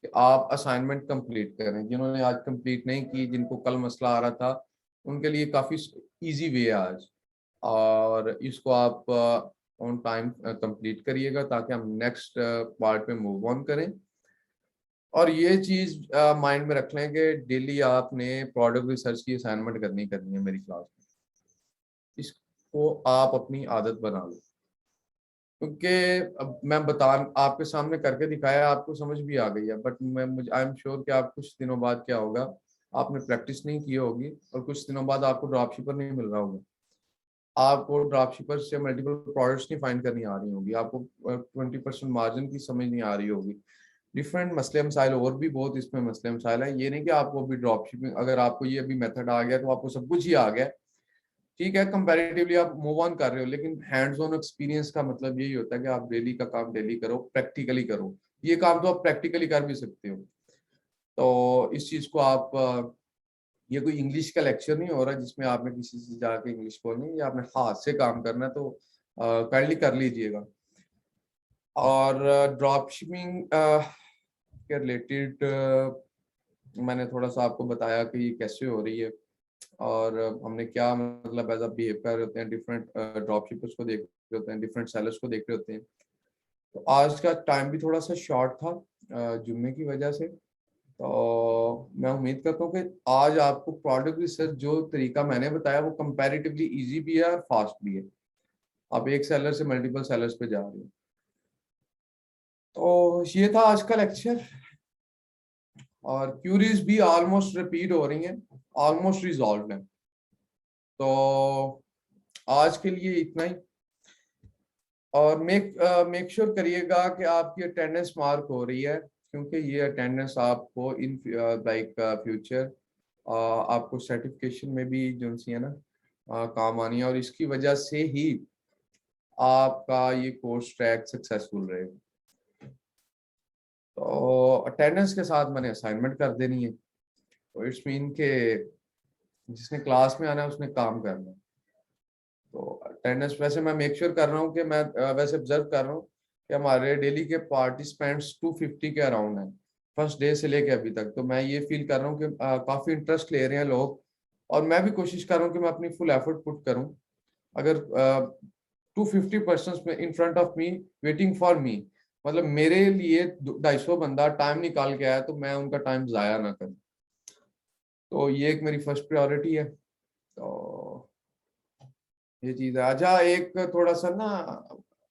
कि आप असाइनमेंट कंप्लीट करें। जिन्होंने आज कंप्लीट नहीं की, जिनको कल मसला आ रहा था, उनके लिए काफ़ी इजी वे है आज, और इसको आप ऑन टाइम कंप्लीट करिएगा ताकि हम नेक्स्ट पार्ट पे मूव ऑन करें। और ये चीज़ माइंड में रख लें कि डेली आपने प्रोडक्ट रिसर्च की असाइनमेंट करनी है मेरी क्लास में, इसको आप अपनी आदत बना लो, क्योंकि अब मैं बता आपके सामने करके दिखाया, आपको समझ भी आ गई है, बट मैं मुझे आई एम श्योर कि आप कुछ दिनों बाद क्या होगा, आपने प्रैक्टिस नहीं की होगी और कुछ दिनों बाद आपको ड्रॉप शिपर नहीं मिल रहा होगा, आपको ड्रॉप शिपर से मल्टीपल प्रोडक्ट्स नहीं फाइंड करनी आ रही होगी, आपको 20% मार्जिन की समझ नहीं आ रही होगी, डिफरेंट मसले मसाइल और भी बहुत इसमें मसले मसाइल है। ये नहीं कि आपको अभी ड्रॉप शिपिंग, अगर आपको ये अभी मेथड आ गया तो आपको सब कुछ ही आ गया, ठीक है, कंपैरेटिवली आप मूव ऑन कर रहे हो, लेकिन हैंड्स ऑन एक्सपीरियंस का मतलब यही होता है कि आप डेली का काम डेली करो, प्रैक्टिकली करो। ये काम तो आप प्रैक्टिकली कर भी सकते हो। तो इस चीज को आप ये कोई इंग्लिश का लेक्चर नहीं हो रहा जिसमें आपने किसी से जाके इंग्लिश बोलनी है, या आपने हाथ से काम करना है, तो काइंडली कर लीजिएगा। और ड्रॉप शिपिंग के रिलेटेड मैंने थोड़ा सा आपको बताया कि ये कैसे हो रही है और हमने क्या मतलब एज अ बिहेव कर रहे होते हैं, डिफरेंट ड्रॉप शिपर्स को देख रहे होते हैं, डिफरेंट सेलर्स को देख रहे होते हैं। तो आज का टाइम भी थोड़ा सा शॉर्ट था जुम्मे की वजह से। तो मैं उम्मीद करता हूँ कि आज आपको प्रोडक्ट रिसर्च जो तरीका मैंने बताया वो कंपैरेटिवली इजी भी है और फास्ट भी है। आप एक सेलर से मल्टीपल सेलर्स पे जा रहे हो। तो ये था आज का लेक्चर और क्यूरीज भी ऑलमोस्ट रिपीट हो रही हैं, ऑलमोस्ट रिजॉल्व है। तो आज के लिए इतना ही। और मेक श्योर करिएगा कि आपकी अटेंडेंस मार्क हो रही है, क्योंकि ये अटेंडेंस आपको इन लाइक फ्यूचर आपको सर्टिफिकेशन में भी जो सी है ना काम आनी है, और इसकी वजह से ही आपका ये कोर्स ट्रैक सक्सेसफुल रहेगा। तो अटेंडेंस के साथ मैंने असाइनमेंट कर देनी है, तो इट्स मीन के जिसने क्लास में आना है उसने काम करना है। तो अटेंडेंस वैसे मैं मेक श्योर कर रहा हूँ कि मैं वैसे ऑब्जर्व कर रहा हूँ कि हमारे डेली के पार्टिसिपेंट्स 250 के अराउंड हैं फर्स्ट डे से लेके अभी तक। तो मैं ये फील कर रहा हूँ कि काफी इंटरेस्ट ले रहे हैं लोग, और मैं भी कोशिश कर रहा हूँ कि मैं अपनी फुल एफर्ट पुट करूँ। अगर 250 पर्सन में in front of me waiting for me, मतलब मेरे लिए 250 बंदा टाइम निकाल के आया, तो मैं उनका टाइम जाया ना करूँ। तो ये एक मेरी फर्स्ट प्रायोरिटी है। तो ये चीज है। अच्छा, एक थोड़ा सा ना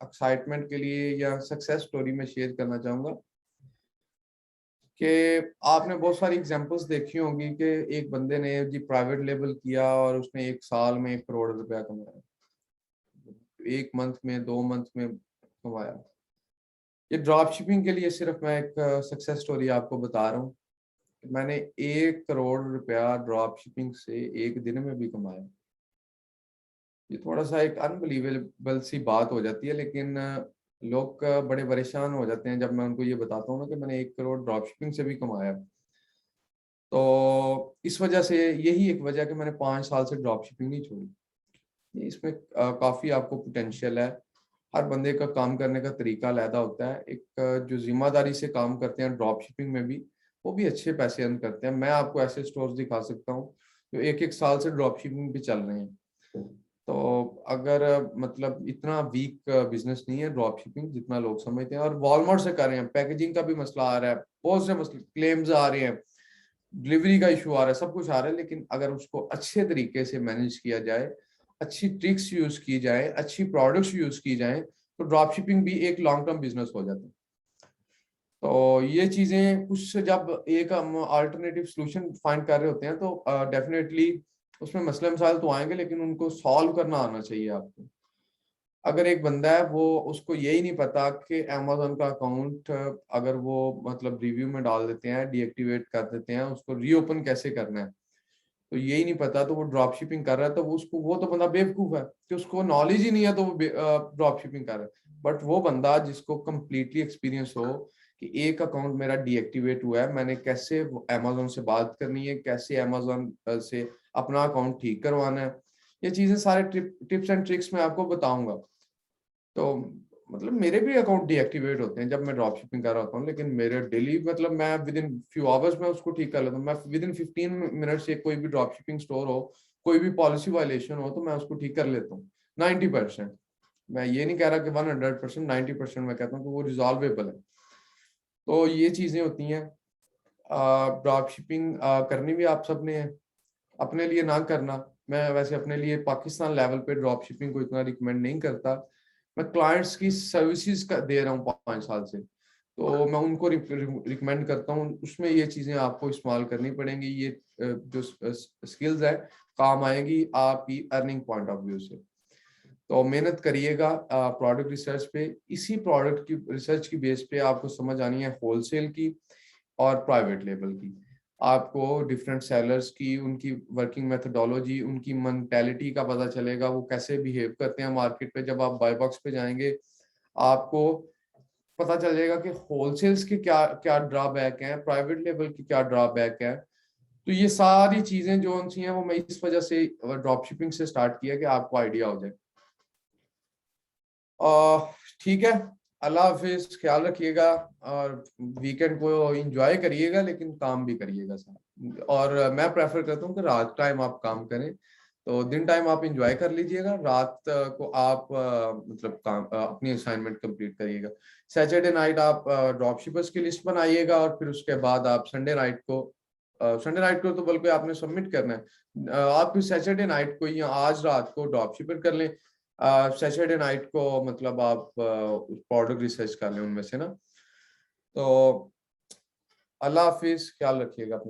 एक्साइटमेंट के लिए या सक्सेस स्टोरी में शेयर करना चाहूंगा कि आपने बहुत सारी एग्जांपल्स देखी होंगी कि एक बंदे ने जी प्राइवेट लेवल किया और उसने एक साल में 1 करोड़ रुपया कमाया, 1 मंथ में 2 मंथ में कमाया। ये ड्रॉप शिपिंग के लिए सिर्फ मैं एक सक्सेस स्टोरी आपको बता रहा हूँ। मैंने 1 करोड़ रुपया ड्रॉप शिपिंग से एक दिन में भी कमाया। ये थोड़ा सा एक अनबिलीवेबल सी बात हो जाती है, लेकिन लोग बड़े परेशान हो जाते हैं जब मैं उनको ये बताता हूँ ना कि मैंने 1 करोड़ ड्रॉप शिपिंग से भी कमाया। तो इस वजह से यही एक वजह कि मैंने 5 साल से ड्रॉप शिपिंग नहीं छोड़ी। इसमें काफी आपको पोटेंशियल है। हर बंदे का काम करने का तरीका अलग होता है। एक जो जिम्मेदारी से काम करते हैं ड्रॉप शिपिंग में भी, वो भी अच्छे पैसे अर्न करते हैं। मैं आपको ऐसे स्टोर्स दिखा सकता हूँ जो एक एक साल से ड्रॉप शिपिंग भी चल रहे हैं। तो अगर मतलब इतना वीक बिजनेस नहीं है ड्रॉप शिपिंग जितना लोग समझते हैं। और वॉलमार्ट से कर रहे हैं, पैकेजिंग का भी मसला आ रहा है, बहुत से मसले क्लेम्स आ रहे हैं, डिलीवरी का इशू आ रहा है, सब कुछ आ रहा है। लेकिन अगर उसको अच्छे तरीके से मैनेज किया जाए, अच्छी ट्रिक्स यूज की जाए, अच्छी प्रोडक्ट्स यूज की जाए, तो ड्रॉप शिपिंग भी एक लॉन्ग टर्म बिजनेस हो जाता है। तो ये चीजें कुछ जब एक हम अल्टरनेटिव सोल्यूशन फाइंड कर रहे होते हैं तो डेफिनेटली उसमें मसले मसाइल तो आएंगे, लेकिन उनको सॉल्व करना आना चाहिए आपको। अगर एक बंदा है वो उसको यही नहीं पता कि अमेजोन का अकाउंट अगर वो मतलब रिव्यू में डाल देते हैं, डीएक्टिवेट कर देते हैं, उसको रीओपन कैसे करना है, तो यही नहीं पता, तो वो ड्रॉप शिपिंग कर रहा है। तो वो तो बंदा बेवकूफ है कि उसको नॉलेज ही नहीं है, तो वो ड्रॉप शिपिंग कर रहा है। बट वो बंदा जिसको कंप्लीटली एक्सपीरियंस हो कि एक अकाउंट मेरा डीएक्टिवेट हुआ है, मैंने कैसे अमेजोन से बात करनी है, कैसे अमेजोन से अपना अकाउंट ठीक करवाना है, ये चीजें सारे टिप्स एंड ट्रिक्स मैं आपको बताऊंगा। तो मतलब मेरे भी अकाउंट डीएक्टिवेट होते हैं जब मैं ड्रॉप शिपिंग कर रहा होता हूँ, लेकिन मेरे डेली मतलब मैं विद इन फ्यू आवर्स में उसको ठीक कर लेता हूँ। मैं विद इन 15 मिनट से कोई भी ड्रॉप शिपिंग स्टोर हो, कोई भी पॉलिसी वायलेशन हो, तो मैं उसको ठीक कर लेता हूँ 90%। मैं ये नहीं कह रहा कि 100%, 90% मैं कहता हूँ कि वो रिजॉल्वेबल है। तो ये चीजें होती हैं। ड्रॉप शिपिंग करनी भी आप सबने है, अपने लिए ना करना। मैं वैसे अपने लिए पाकिस्तान लेवल पे ड्रॉप शिपिंग को इतना रिकमेंड नहीं करता। मैं क्लाइंट्स की सर्विसेज का दे रहा हूँ 5 साल से, तो मैं उनको रिकमेंड करता हूँ। उसमें ये चीजें आपको इस्तेमाल करनी पड़ेंगी। ये जो स्किल्स है काम आएगी आपकी अर्निंग पॉइंट ऑफ व्यू से। तो मेहनत करिएगा प्रोडक्ट रिसर्च पे। इसी प्रोडक्ट की रिसर्च की बेस पे आपको समझ आनी है होलसेल की और प्राइवेट लेवल की। आपको डिफरेंट सेलर्स की उनकी वर्किंग मेथोडोलॉजी, उनकी मेंटेलिटी का पता चलेगा, वो कैसे बिहेव करते हैं मार्केट पे। जब आप बाय बॉक्स पे जाएंगे आपको पता चल जाएगा कि होलसेल्स के क्या क्या ड्रॉबैक हैं, प्राइवेट लेवल की क्या ड्रॉबैक है। तो ये सारी चीजें जो उनसी हैं वो मैं इस वजह से ड्रॉप शिपिंग से स्टार्ट किया कि आपको आइडिया हो जाए। ठीक है। अल्लाह हाफिज, ख्याल रखिएगा और वीकेंड को एंजॉय करिएगा, लेकिन काम भी करिएगा साथ। और मैं प्रेफर करता हूँ कि रात टाइम आप काम करें, तो दिन टाइम आप एंजॉय कर लीजिएगा, रात को आप मतलब काम अपनी असाइनमेंट कंप्लीट करिएगा। सैटरडे नाइट आप ड्रॉप शिपर्स की लिस्ट बनाइएगा, और फिर उसके बाद आप संडे नाइट को तो बल्कि आपने सबमिट करना है, आप फिर सैटरडे नाइट को या आज रात को ड्रॉप शिपर कर लें, सैटरडे नाइट को मतलब आप प्रोडक्ट रिसर्च कर लें उनमें से ना। तो अल्लाह हाफिज, ख्याल रखिएगा अपना।